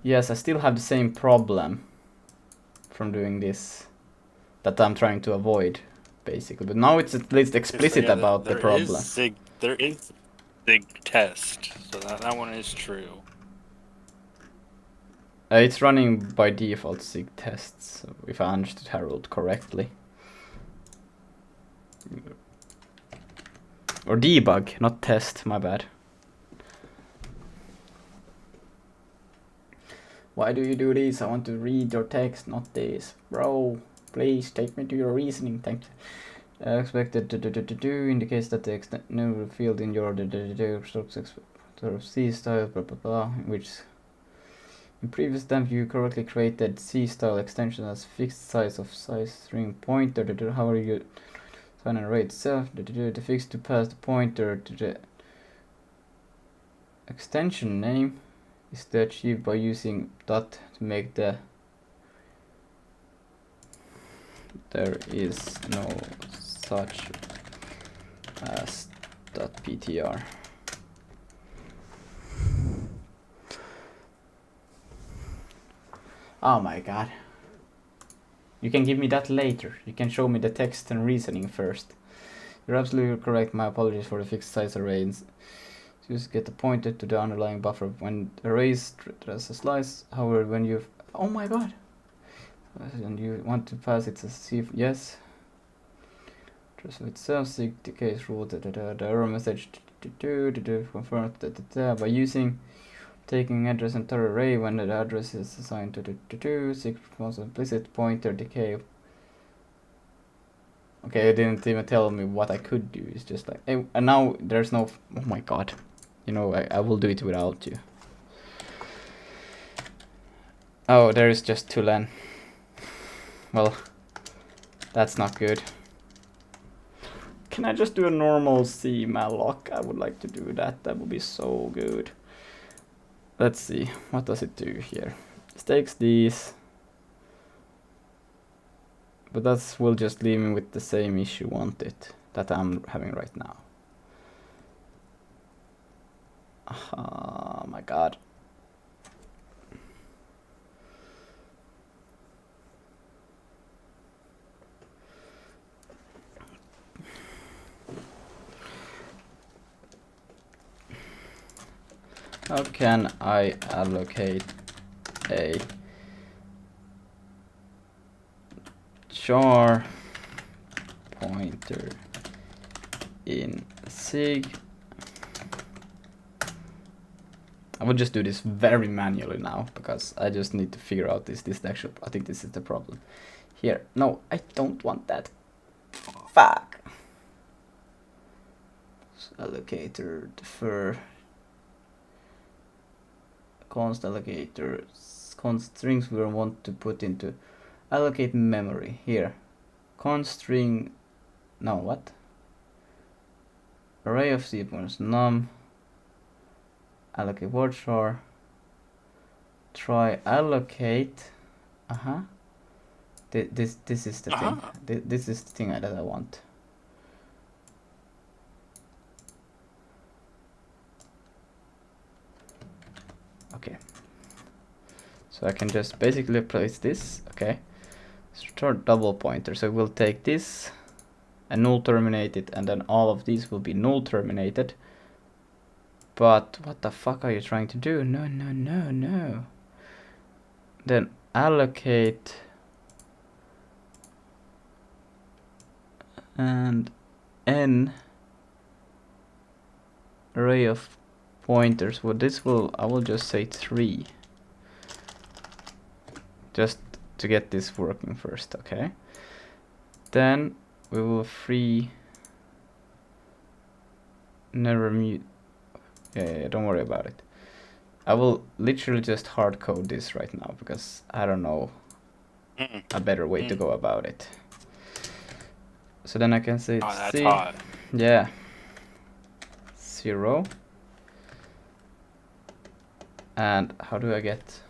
Yes, I still have the same problem from doing this that I'm trying to avoid, basically. But now it's at least explicit about the problem. There is Zig test, so that one is true. It's running by default Sig tests, if I understood Harold correctly. Or debug, not test, my bad. Why do you do this? I want to read your text, not this. Bro, please take me to your reasoning. Thanks. Expected to indicates that the new field in your sort of C style, blah blah blah, which in previous step you correctly created C style extension as fixed size of size string pointer. However, you sign and rate itself. The fix to pass the pointer to the extension name is achieved by using dot to make the there is no such as .ptr. Oh my god. You can give me that later. You can show me the text and reasoning first. You're absolutely correct. My apologies for the fixed size arrays. Just get the pointer to the underlying buffer when arrays as a slice. However, when you oh my god, and you want to pass it as C, yes. Just itself, seek the case rule. The error message confirm by using taking address entire array when the address is assigned to seek implicit pointer decay. Okay, it didn't even tell me what I could do. It's just like, hey, and now there's no. Oh my god, you know I will do it without you. Oh, there is just toLen. Well, that's not good. Can I just do a normal C malloc? I would like to do that. That would be so good. Let's see. What does it do here? It takes these. But that will just leave me with the same issue wanted that I'm having right now. Oh my god. How can I allocate a char pointer in SIG? I would just do this very manually now because I just need to figure out this actually. I think this is the problem. Here, no, I don't want that. Fuck. So allocator defer. Const allocator const strings we want to put into allocate memory here. Const string, no, what? Array of C pointers num allocate varchar try allocate this is the thing. This is the thing that I want. Okay, so I can just basically place this. Okay, start double pointer, so we'll take this and null terminate it, and then all of these will be null terminated. But what the fuck are you trying to do? No, no, no, no. Then allocate and n array of pointers. Well, this will, I will just say 3 just to get this working first. Okay, then we will free never mute. Yeah, don't worry about it. I will literally just hard code this right now because I don't know a better way to go about it. So then I can say that's C, hot. yeah, 0. And how do I get?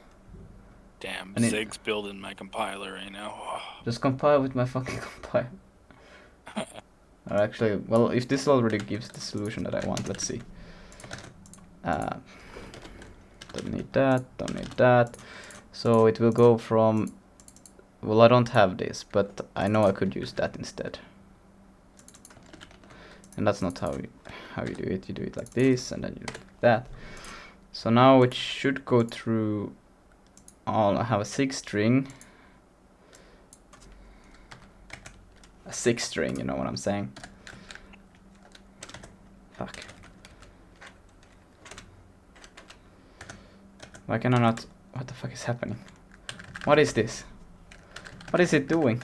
Damn, And it- Zig's building my compiler right now. Just compile with my fucking compile. Or actually, well, if this already gives the solution that I want, let's see. Don't need that, don't need that. So it will go from, well, I don't have this, but I know I could use that instead. And that's not how you do it. You do it like this, and then you do it like that. So now it should go through all. I have a 6 string. A 6 string, you know what I'm saying? Fuck. Why can I not? What the fuck is happening? What is this? What is it doing?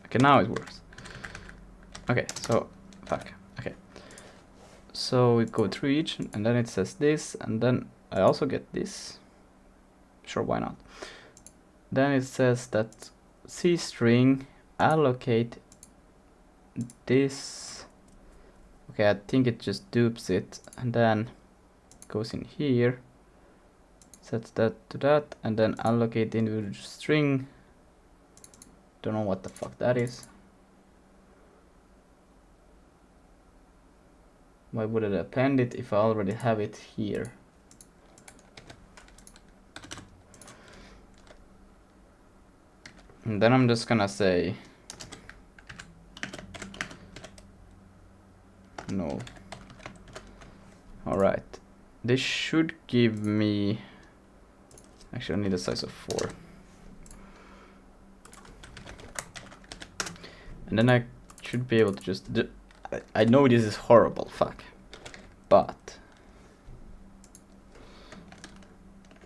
Okay, now it works. Okay, so fuck. So we go through each, and then it says this, and then I also get this. Sure, why not? Then it says that C string allocate this. Okay, I think it just dupes it, and then goes in here, sets that to that, and then allocate individual string. Don't know what the fuck that is. Why would it append it if I already have it here? And then I'm just gonna say no. Alright. This should give me... Actually, I need a size of 4. And then I should be able to just do... I know this is horrible, fuck. But...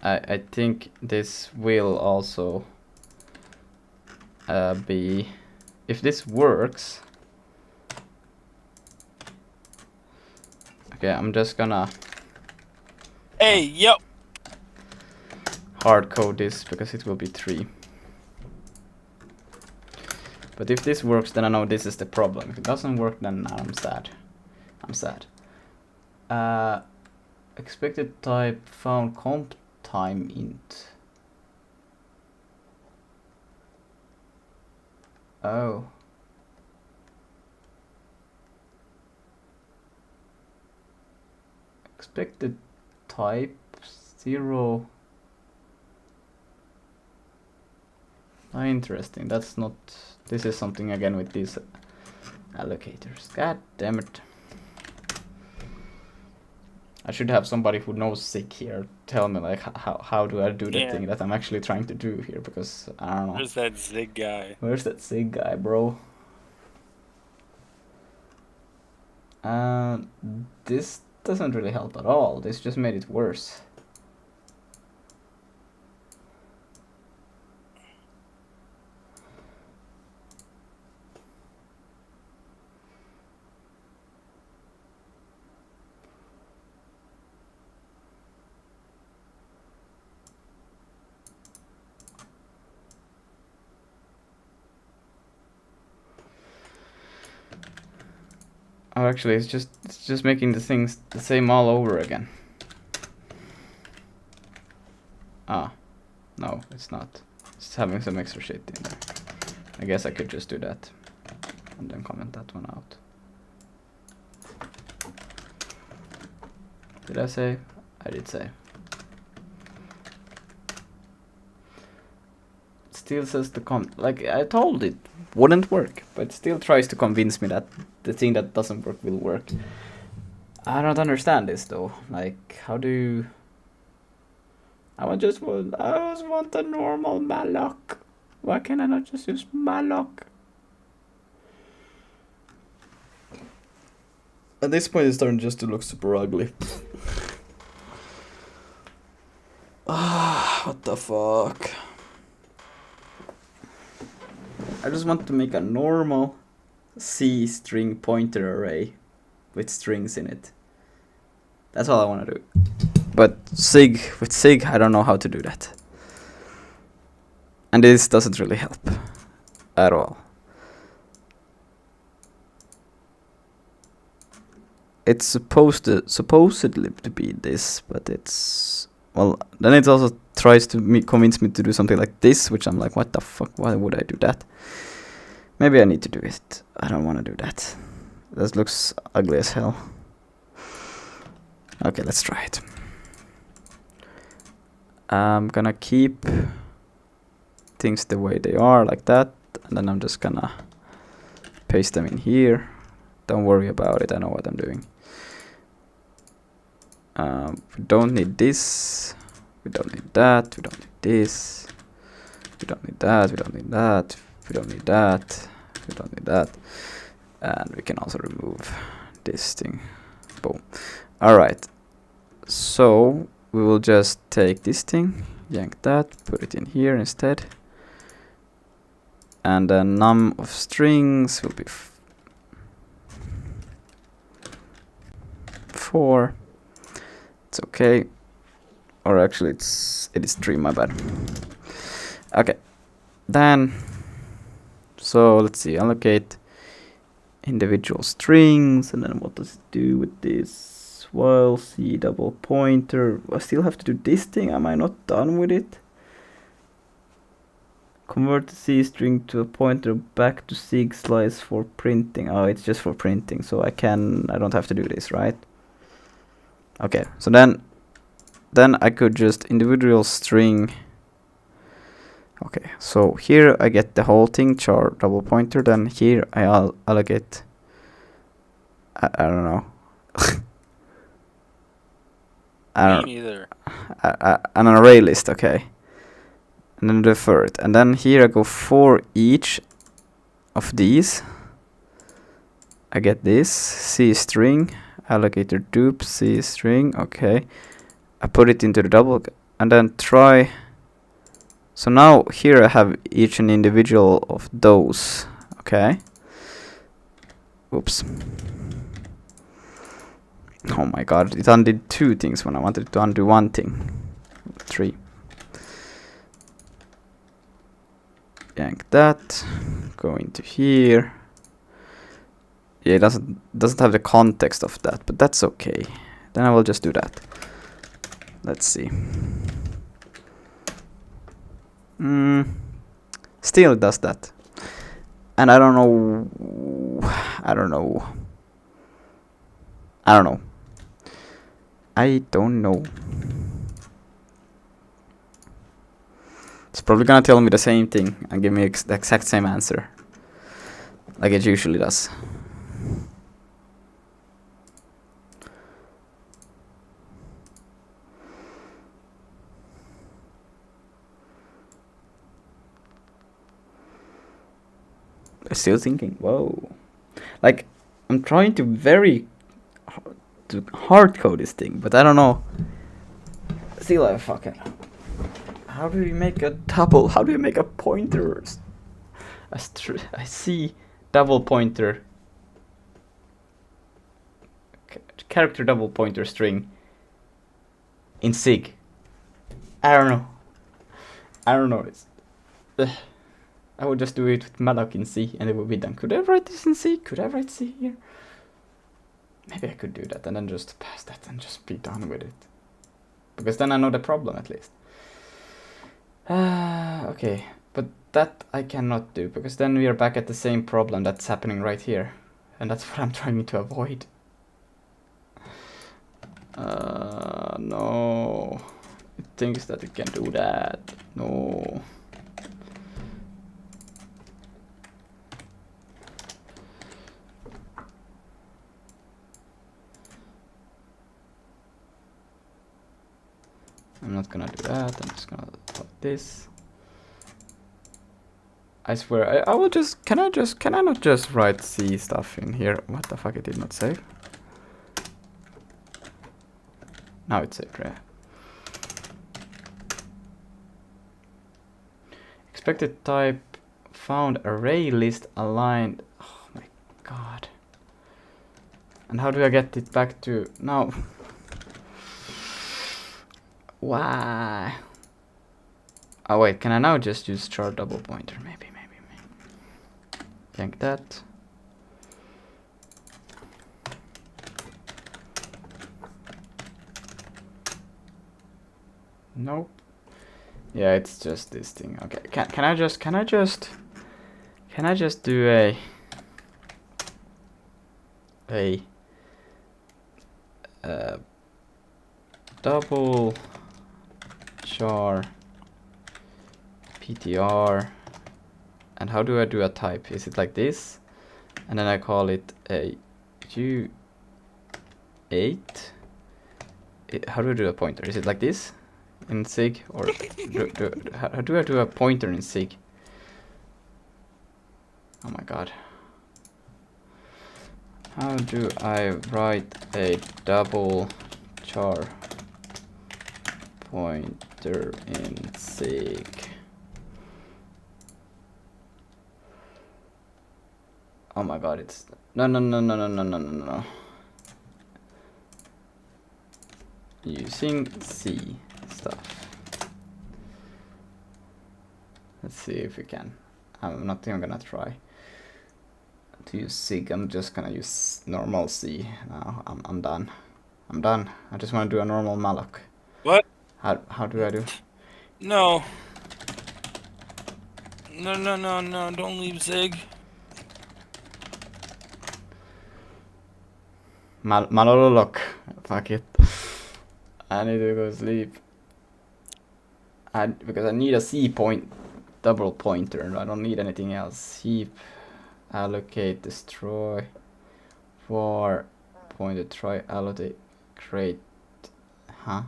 I think this will also be... If this works... Okay, I'm just gonna Hey, yo! hard code this because it will be 3. But if this works, then I know this is the problem. If it doesn't work, then I'm sad. I'm sad. Expected type found comp time int. Oh. Expected type 0. Oh, interesting. That's not. This is something again with these allocators. God damn it. I should have somebody who knows SIG here tell me like how do I do the Yeah. thing that I'm actually trying to do here, because I don't know. Where's that Zig guy? Where's that SIG guy, bro? This doesn't really help at all. This just made it worse. Oh, actually, it's just making the things the same all over again. Ah, no, it's not. It's having some extra shit in there. I guess I could just do that and then comment that one out. Did I say? I did say. It still says the like I told it wouldn't work, but it still tries to convince me that the thing that doesn't work will work. I don't understand this though. Like, how do you... I just want a normal malloc. Why can I not just use malloc? At this point, it's starting just to look super ugly. What the fuck? I just want to make a normal C string pointer array with strings in it. That's all I want to do. But with SIG, I don't know how to do that. And this doesn't really help at all. It's supposedly to be this, but it's... Well, then it also tries to convince me to do something like this, which I'm like, what the fuck, why would I do that? Maybe I need to do it. I don't want to do that. This looks ugly as hell. Okay, let's try it. I'm gonna keep things the way they are, like that, and then I'm just gonna paste them in here. Don't worry about it, I know what I'm doing. We don't need this, we don't need that, we don't need this, we don't need that, we don't need that, we don't need that, we don't need that, and we can also remove this thing. Boom. Alright, so we will just take this thing, yank that, put it in here instead, and then num of strings will be 4. It's okay. Or actually it is 3, my bad. Okay. Then so let's see, allocate individual strings, and then what does it do with this? While C double pointer. I still have to do this thing. Am I not done with it? Convert the C string to a pointer back to sig slice for printing. Oh, it's just for printing, so I don't have to do this, right? Okay, so then I could just individual string. Okay, so here I get the whole thing, char double pointer, then here I'll allocate, I don't know. Me neither. An array list, okay. And then defer it. And then here I go for each of these. I get this C string, allocator dupe C string, okay. I put it into the double and then try. So now here I have each an individual of those, okay. Oops. Oh my god, it undid 2 things when I wanted it to undo 1 thing. 3. Yank that, go into here. Yeah, it doesn't have the context of that, but that's okay. Then I will just do that. Let's see. Still it does that. And I don't know. I don't know. It's probably gonna tell me the same thing and give me the exact same answer, like it usually does. I'm still thinking, whoa. Like, I'm trying to to hard code this thing, but I don't know. Still, I fucking. How do you make a double? How do you make a pointer? I see double pointer. Character double pointer string in SIG. I don't know this. I would just do it with malloc in C and it would be done. Could I write this in C? Could I write C here? Maybe I could do that and then just pass that and just be done with it. Because then I know the problem at least. Okay, but that I cannot do because then we are back at the same problem that's happening right here. And that's what I'm trying to avoid. No. It thinks that it can do that. No. I'm not gonna do that, I'm just gonna put this. I swear, I will just, can I not just write C stuff in here? What the fuck, it did not save? Now it's saved, right? Expected type found array list aligned. Oh my god. And how do I get it back to, no. Why? Oh wait, can I now just use char double pointer? Maybe. Yank that. Nope. Yeah, it's just this thing. Okay, can I just do a double char ptr, and how do I do a type? Is it like this? And then I call it a u8. How do I do a pointer? Is it like this in SIG, or how do I do a pointer in SIG? Oh my god. How do I write a double char pointer in SIG? Oh my god, it's no. using C stuff. Let's see if we can. I'm not even gonna try to use sig. I'm just gonna use normal C now. I'm done. I'm done. I just want to do a normal malloc. What? How do I do? No. No, don't leave Zig. Malolok. Fuck it. I need to go sleep. Because I need a C point, double pointer. I don't need anything else. Heap, allocate, destroy, for pointer, try, allocate, create. Huh?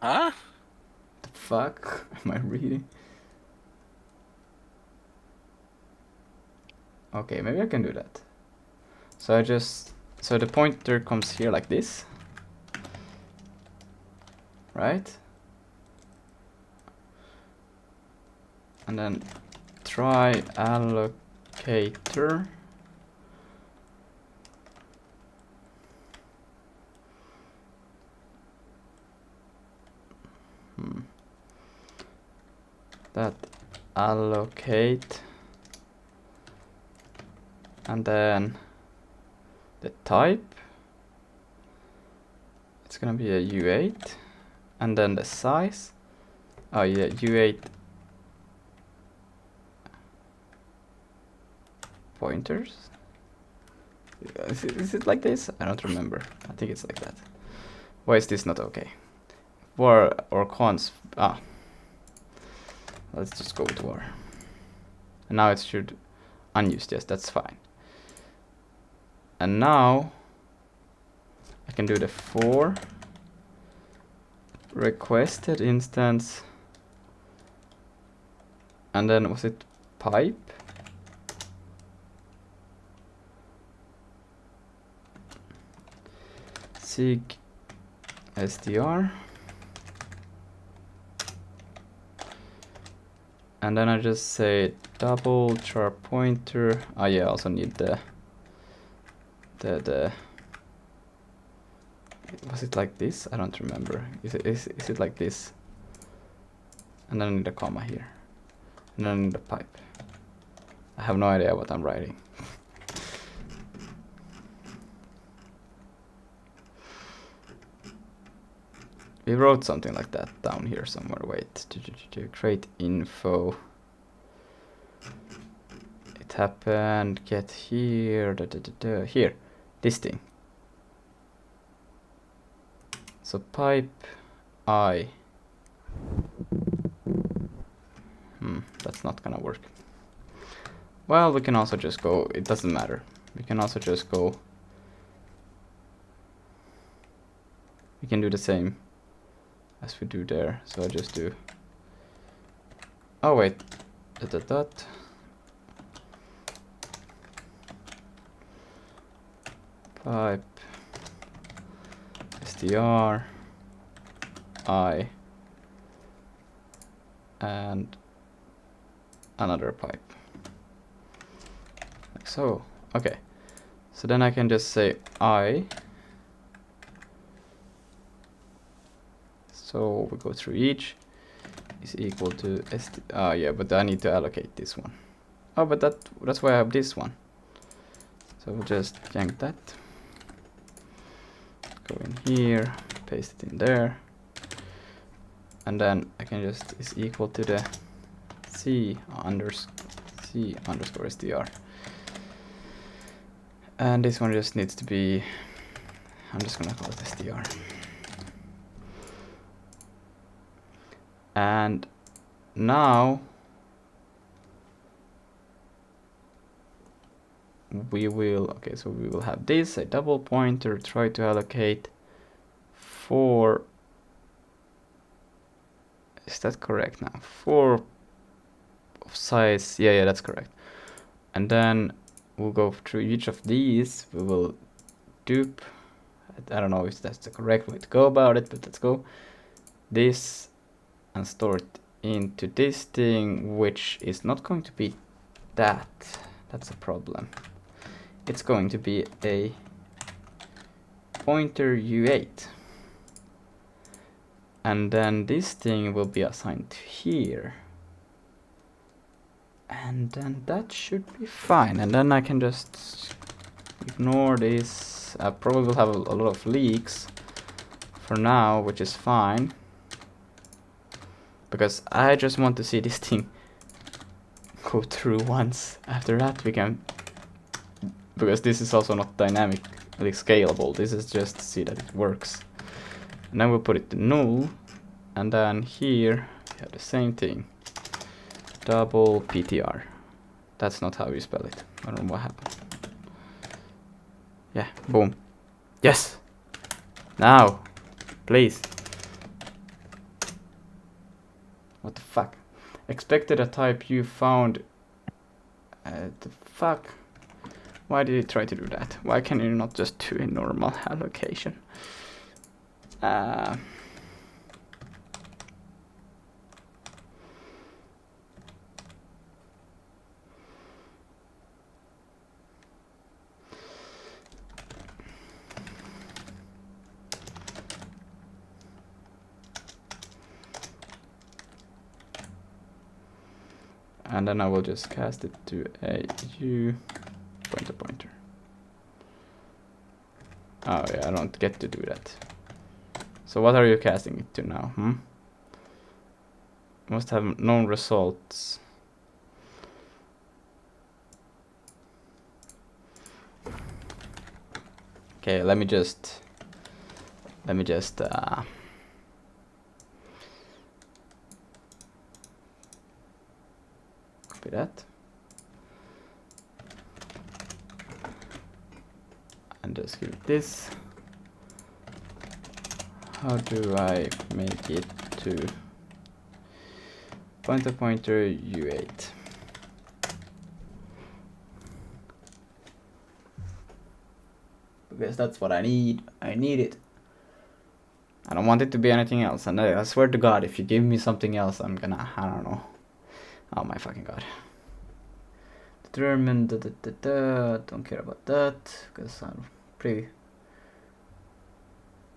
Huh? The fuck am I reading? Okay, maybe I can do that. So so the pointer comes here like this, right? And then try allocator. That allocate, and then the type, it's gonna be a U8, and then the size, oh yeah, U8 pointers. Is it like this? I don't remember. I think it's like that. Why is this not okay? War or cons? Let's just go with war. And now it should unused. Yes, that's fine. And now I can do the for requested instance, and then was it pipe? Sig str, and then I just say double char pointer. Oh yeah, I also need the was it like this? I don't remember. Is it like this? And then I need a comma here, and then I need a pipe. I have no idea what I'm writing. We wrote something like that down here somewhere. Wait, to create info. It happened. Get here. Here, this thing. So pipe I. That's not gonna work. Well, we can also just go. It doesn't matter. We can also just go. We can do the same as we do there. So I just do. Oh wait, dot. Pipe str I and another pipe, like so. Okay, so then I can just say I. So we go through each is equal to yeah, but I need to allocate this one. Oh, but that's why I have this one. So we'll just yank that. Go in here, paste it in there, and then I can just is equal to the C underscore str. And this one just needs to be. I'm just gonna call it str. And now we will, okay, so we will have this, a double pointer, try to allocate for, is that correct now? 4 of size, yeah, that's correct. And then we'll go through each of these, we will dupe, I don't know if that's the correct way to go about it, but let's go. This and store it into this thing, which is not going to be that's a problem. It's going to be a pointer U8. And then this thing will be assigned to here. And then that should be fine. And then I can just ignore this. I probably will have a lot of leaks for now, which is fine. Because I just want to see this thing go through once. After that we can... Because this is also not dynamically scalable. This is just to see that it works. And then we'll put it to null. And then here we have the same thing. Double PTR. That's not how you spell it. I don't know what happened. Yeah, boom. Yes! Now, please. What the fuck? Expected a type you found. The fuck? Why did it try to do that? Why can you not just do a normal allocation? And then I will just cast it to a U pointer. Oh yeah, I don't get to do that. So what are you casting it to now? Must have known results. Okay, let me just copy that. And just give it this. How do I make it to pointer U8? Because that's what I need. I need it. I don't want it to be anything else. And I swear to God, if you give me something else, I'm gonna, I don't know. Oh my fucking God. Determine don't care about that because I'm pretty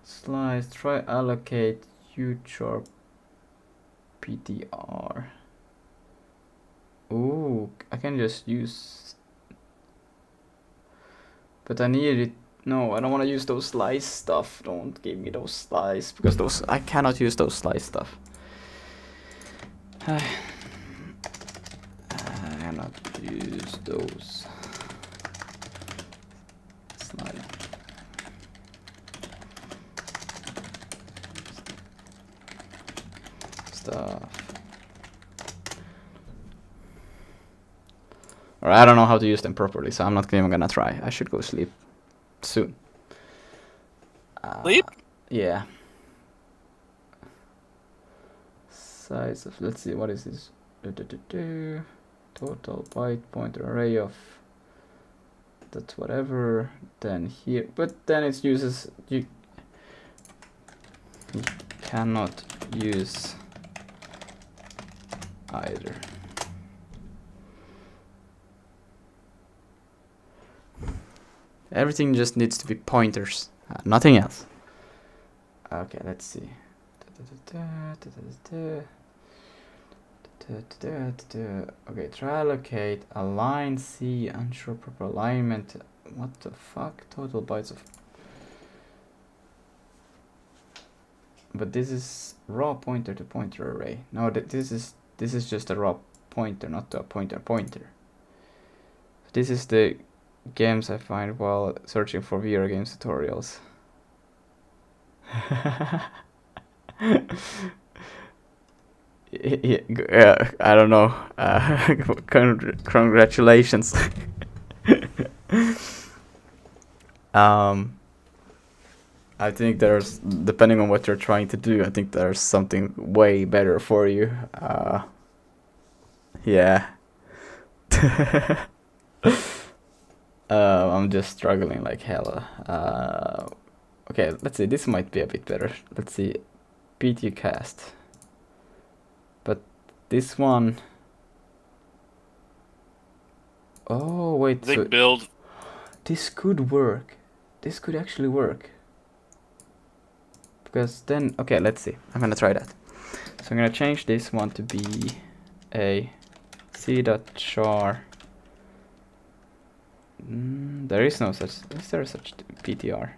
slice. Try allocate uchar PTR. Ooh, I can just use, but I need it. No, I don't want to use those slice stuff. Don't give me those slice because those I cannot use those slice stuff. I cannot use those slide stuff. Or I don't know how to use them properly, so I'm not even gonna try. I should go sleep soon. Sleep? Yeah. Size of, let's see, what is this? Total byte pointer array of, that's whatever. Then here, but then it uses, you cannot use either. Everything just needs to be pointers, nothing else. Okay, let's see. Okay, try allocate, align C, unsure proper alignment. What the fuck? Total bytes of. But this is raw pointer to pointer array. No, this is just a raw pointer, not a pointer. This is the games I find while searching for VR games tutorials. Yeah, I don't know. Congratulations. I think there's, depending on what you're trying to do, I think there's something way better for you. Yeah. I'm just struggling like hell. Okay, let's see. This might be a bit better. Let's see. PT cast. But this one. Oh wait. They So build. this could work. This could actually work. because then, okay, let's see. I'm gonna try that. So I'm gonna change this one to be a c.char. There is no such, is there such PTR?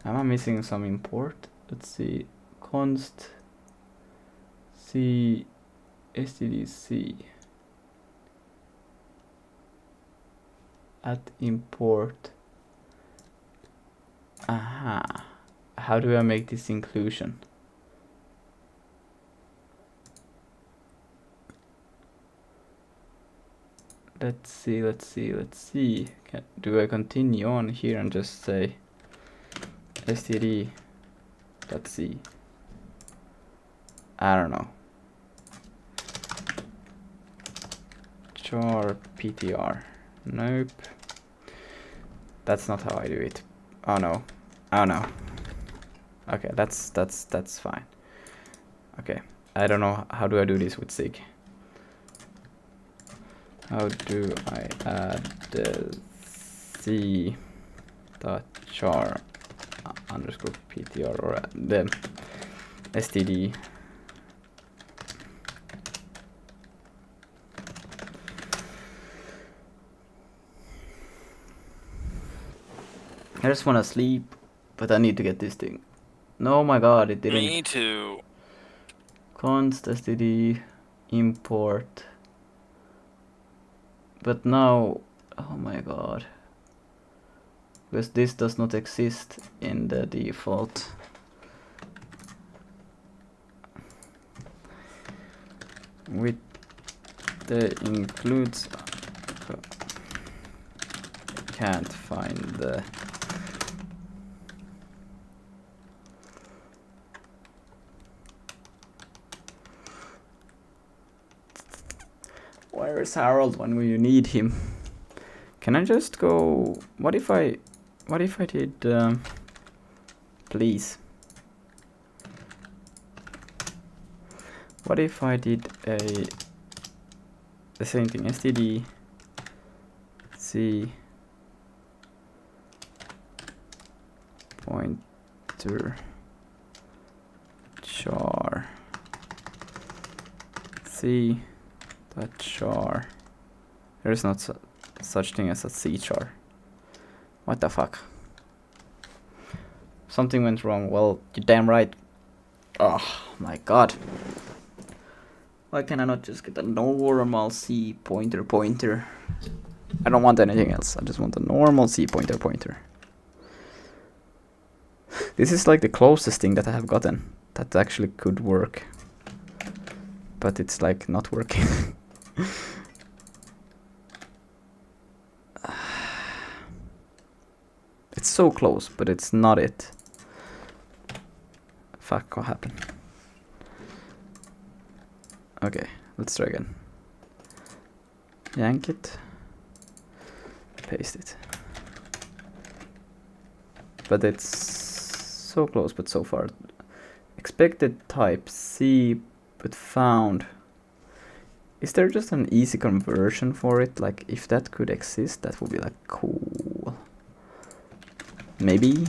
Am I missing some import? Let's see, const c stdc at import. Aha. How do I make this inclusion? Let's see. Do I continue on here and just say std.c? I don't know. Char PTR. Nope. That's not how I do it. Oh no. Oh no. Okay, that's fine. Okay. I don't know, how do I do this with Sig? How do I add the c dot char underscore PTR or the std? I just wanna sleep, but I need to get this thing. No, my god, it didn't. Me too. Const std import. But now, oh my god, because this does not exist in the default. With the includes, can't find the. Where's Harold when you need him? Can I just go? What if I did? Please. What if I did the same thing? std c pointer char c. That char. There is not such thing as a C char. What the fuck? Something went wrong. Well, you're damn right. Oh my god. Why can I not just get a normal C pointer? I don't want anything else. I just want a normal C pointer. This is like the closest thing that I have gotten that actually could work. But it's like not working. It's so close, but it's not it. Fuck, what happened? Okay, let's try again. Yank it. Paste it. But it's so close, but so far. Expected type C, but found. Is there just an easy conversion for it? Like, if that could exist, that would be like cool. Maybe.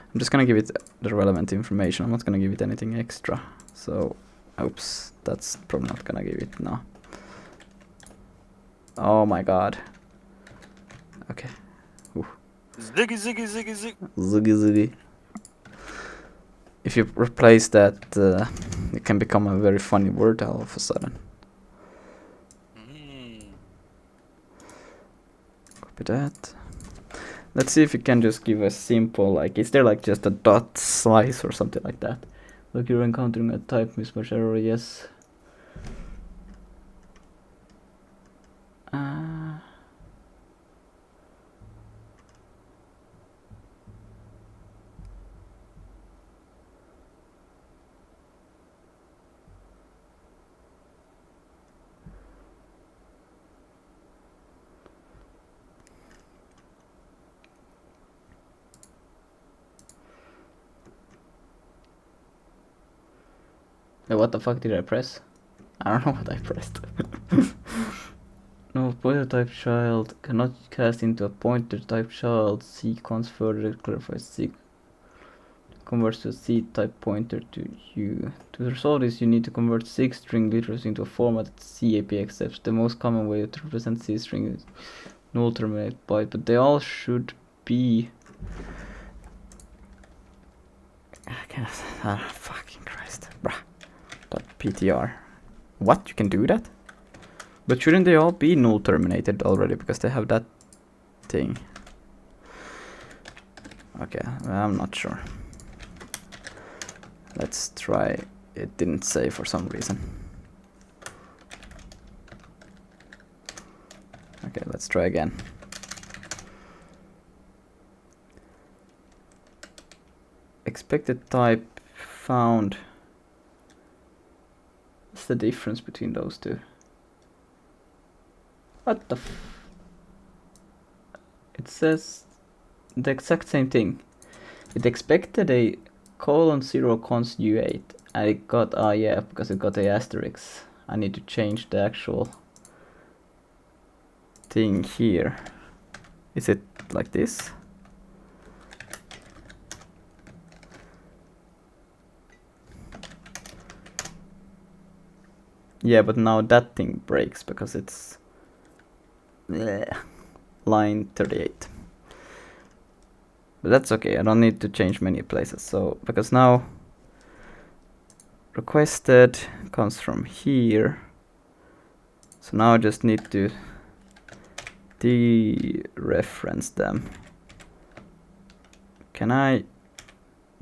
I'm just gonna give it the relevant information. I'm not gonna give it anything extra. So, oops, that's probably not gonna give it now. Oh my god. Okay. Ooh. Ziggy. If you replace that, it can become a very funny word all of a sudden. Copy that. Let's see if you can just give a simple, like, is there like just a dot slice or something like that? Like you're encountering a type mismatch error, yes. What the fuck did I press? I don't know what I pressed. No pointer type child cannot cast into a pointer type child. Sequence further clarifies C converts to a C type pointer to U. To resolve this, you need to convert 6 string literals into a format that CAP accepts. The most common way to represent C string is null terminate byte, but they all should be. Fucking Christ, bruh. .ptr. What? You can do that? But shouldn't they all be null terminated already because they have that thing? Okay, I'm not sure. Let's try. It didn't say for some reason. Okay, let's try again. Expected type found. What's the difference between those two? What the It says the exact same thing. It expected a :0 const U8 and it got, yeah, because it got a asterisk. I need to change the actual thing here. Is it like this? Yeah, but now that thing breaks because it's line 38. But that's okay, I don't need to change many places. So, because now requested comes from here. So now I just need to dereference them. Can I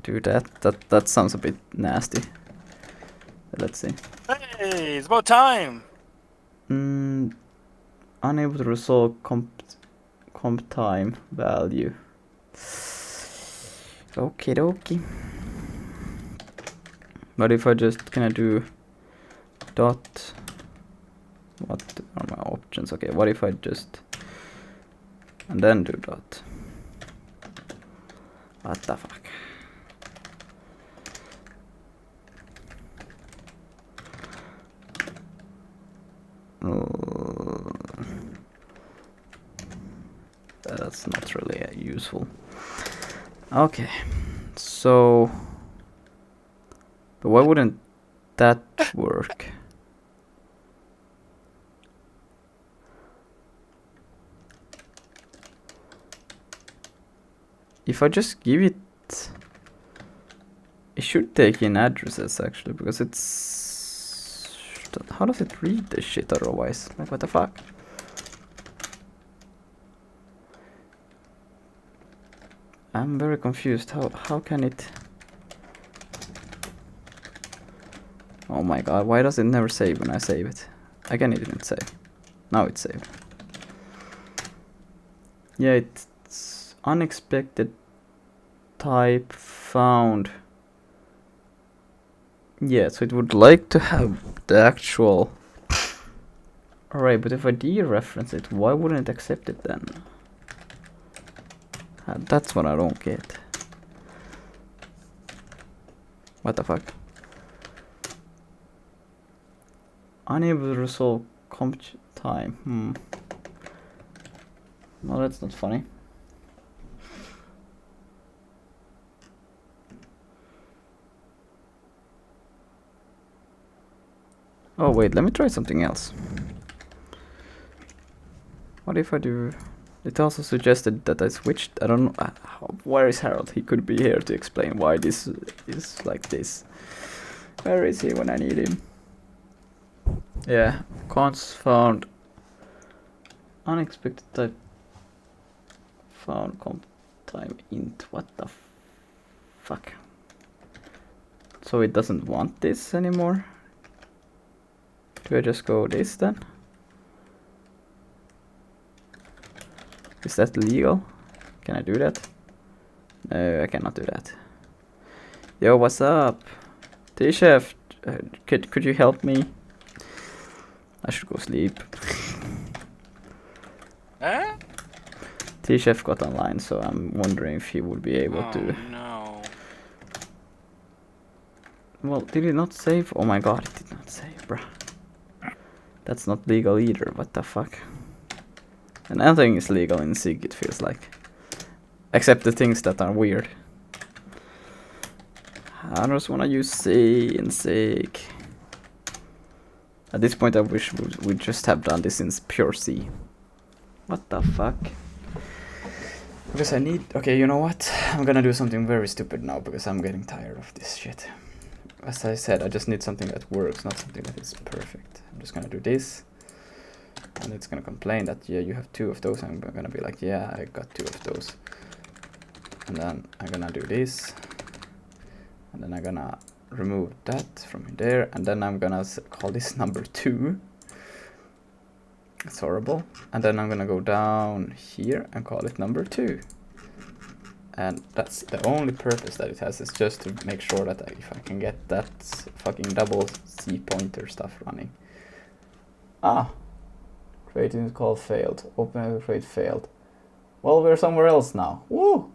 do that? That sounds a bit nasty. Let's see. Hey, it's about time. Unable to resolve comp time value. Okay, dokie. But if I just can I do dot? What are my options? Okay, what if I just and then do dot? What the fuck? That's not really useful. Okay, so but why wouldn't that work? If I just give it, it should take in addresses actually, because it's, how does it read this shit otherwise? Like, what the fuck? I'm very confused. How can it? Oh my god, why does it never save when I save it? Again, it didn't save. Now it's saved. Yeah, it's unexpected type found. Yeah, so it would like to have the actual. Alright, but if I dereference it, why wouldn't it accept it then? That's what I don't get. What the fuck? Unable to resolve comp time. No, that's not funny. Oh wait, let me try something else. What if I do? It also suggested that I switched. I don't know. Where is Harold? He could be here to explain why this is like this. Where is he when I need him? Yeah, const found unexpected type found comp time int. What the fuck? So it doesn't want this anymore? Do I just go this then? Is that legal? Can I do that? No, I cannot do that. Yo, what's up? T-Chef, could you help me? I should go sleep. Huh? T-Chef got online, so I'm wondering if he would be able to. No. Well, did it not save? Oh my god, it did not save, bruh. That's not legal either, what the fuck? And anything is legal in SIG, it feels like. Except the things that are weird. I just wanna use C in SIG. At this point I wish we just have done this in pure C. What the fuck? Because I need... Okay, you know what? I'm gonna do something very stupid now because I'm getting tired of this shit. As I said, I just need something that works, not something that is perfect. I'm just gonna do this. And it's gonna complain that, yeah, you have 2 of those. I'm gonna be like, yeah, I got 2 of those. And then I'm gonna do this. And then I'm gonna remove that from there. And then I'm gonna call this number 2. It's horrible. And then I'm gonna go down here and call it number 2. And that's the only purpose that it has, is just to make sure that if I can get that fucking double C pointer stuff running. Ah! Creating call failed. Open create failed. Well, we're somewhere else now. Woo!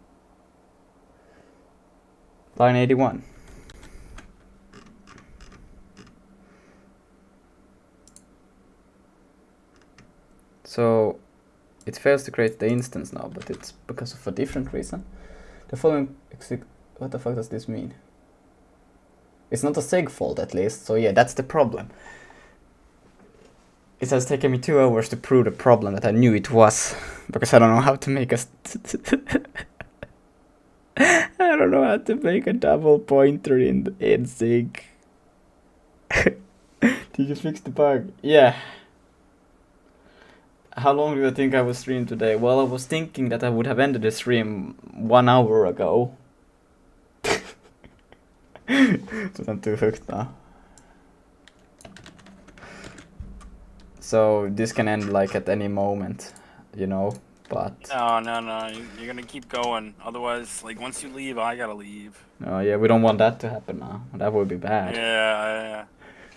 Line 81. So it fails to create the instance now, but it's because of a different reason. The following what the fuck does this mean? It's not a SIG fault at least, so yeah, that's the problem. It has taken me 2 hours to prove the problem that I knew it was, because I don't know how to make a I don't know how to make a double pointer in SIG. Did you fix the bug? Yeah. How long do you think I was stream today? Well, I was thinking that I would have ended the stream 1 hour ago. But I'm too hooked now. So this can end like at any moment, you know, but... No. You're gonna keep going. Otherwise, like, once you leave, I gotta leave. Oh yeah, we don't want that to happen now. That would be bad. Yeah.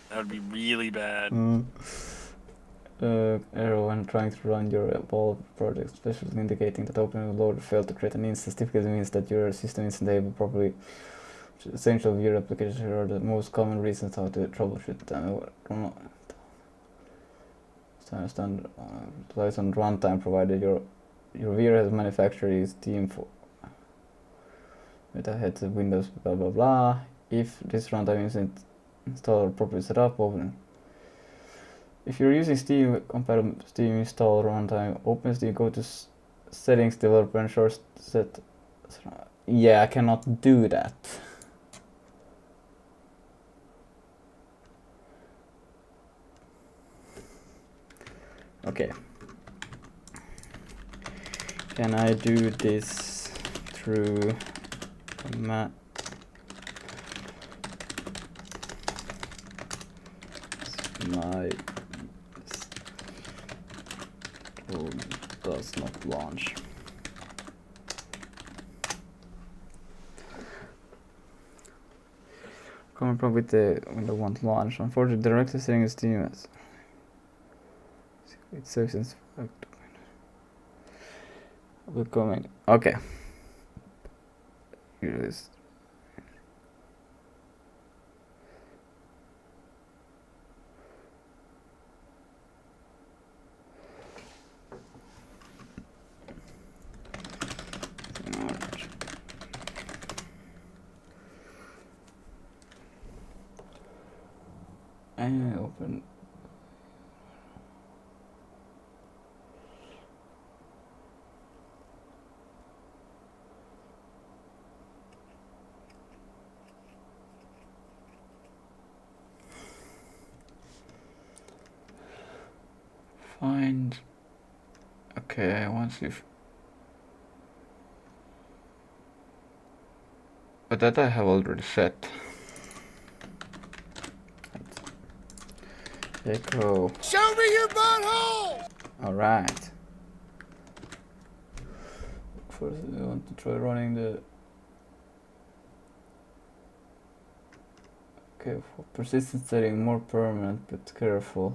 That would be really bad. Error when trying to run your Evolve project, especially indicating that opening the loader failed to create an instance, typically means that your system isn't able to properly essential of your application are the most common reasons how to troubleshoot them. Standard applies on runtime provided your VR has manufactured its team for Meta heads of Windows blah blah blah. If this runtime isn't installed or properly set up, open. If you're using Steam compatible Steam install runtime, open Steam, go to settings, developer, and short set. Yeah, I cannot do that. Okay. Can I do this through my does not launch. Common problem with the window won't launch. Unfortunately, directly setting Steam as it saves in will comment. Okay. Here it is. And open. Find. Okay, I want to. But that I have already set. Echo. Show me your butthole! Alright. First, I want to try running the. Okay, for persistent setting, more permanent, but careful.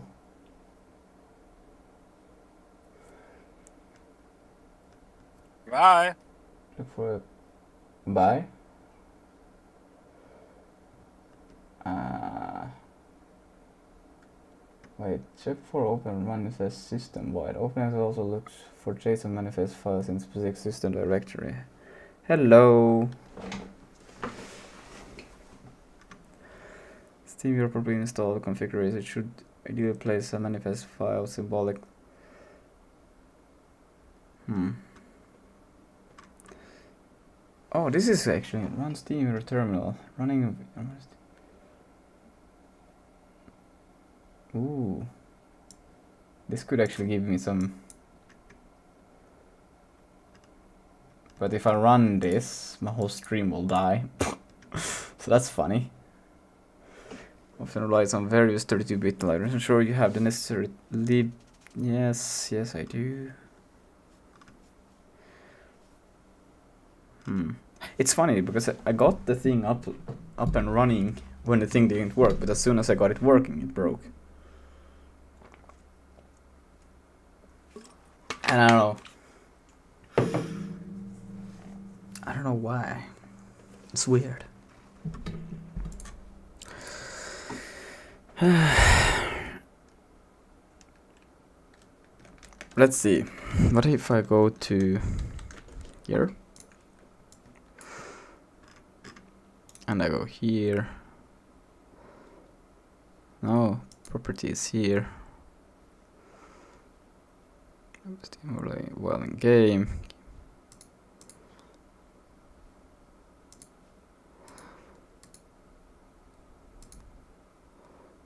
Bye. Look for a buy. Wait, check for open manifest system wide. OpenX also looks for JSON manifest files in specific system directory. Hello. Steam Europe properly installed configuration. It should ideally place a manifest file symbolic. Oh, this is actually run Steam Euro terminal running. Ooh, this could actually give me some. But if I run this, my whole stream will die. So that's funny. Often relies on various 32-bit libraries. I'm sure you have the necessary lib. Yes, I do. It's funny because I got the thing up and running when the thing didn't work, but as soon as I got it working, it broke. And I don't know why. It's weird. Let's see. What if I go to here? And I go here. No, properties here. Steam well in game.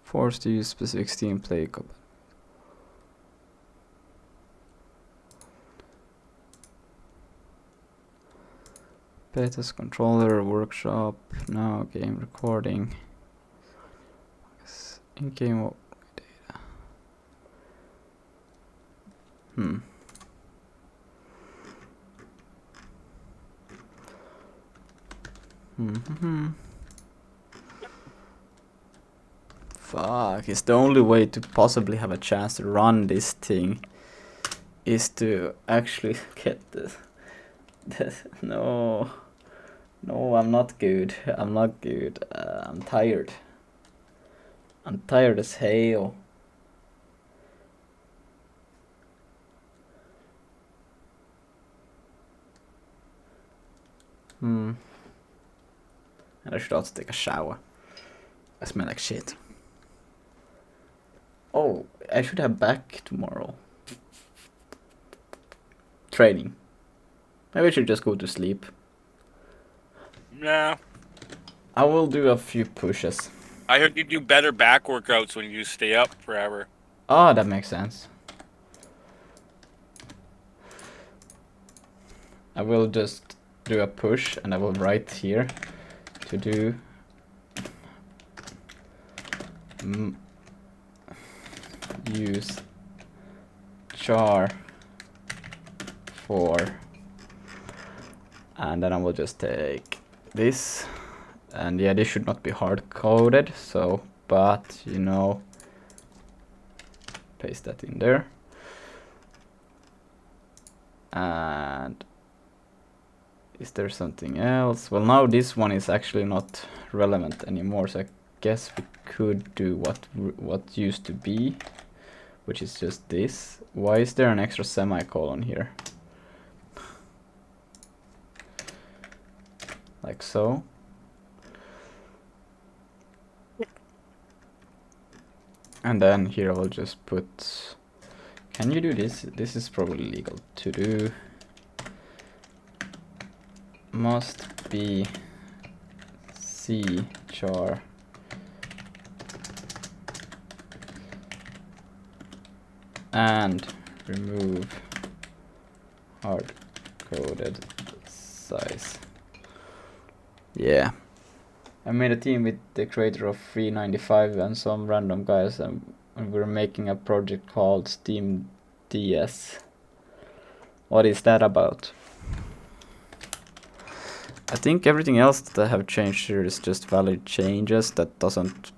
Forced to use specific Steam Play copy. Betas controller workshop. Now game recording. In-game data. Fuck, it's the only way to possibly have a chance to run this thing is to actually get this. No, I'm not good. I'm tired. I'm tired as hell. And I should also take a shower. I smell like shit. Oh, I should have back tomorrow. Training. Maybe I should just go to sleep. Nah. I will do a few pushes. I heard you do better back workouts when you stay up forever. Oh, that makes sense. I will just do a push and I will write here to do use char for, and then I will just take this, and yeah, this should not be hard coded, so but you know, paste that in there. And is there something else? Well, now this one is actually not relevant anymore, so I guess we could do what used to be, which is just this. Why is there an extra semicolon here? Like so. And then here I will just put, can you do this? This is probably legal to do. Must be C char and remove hard-coded size. Yeah. I made a team with the creator of 395 and some random guys, and we're making a project called Steam DS. What is that about? I think everything else that I have changed here is just valid changes that doesn't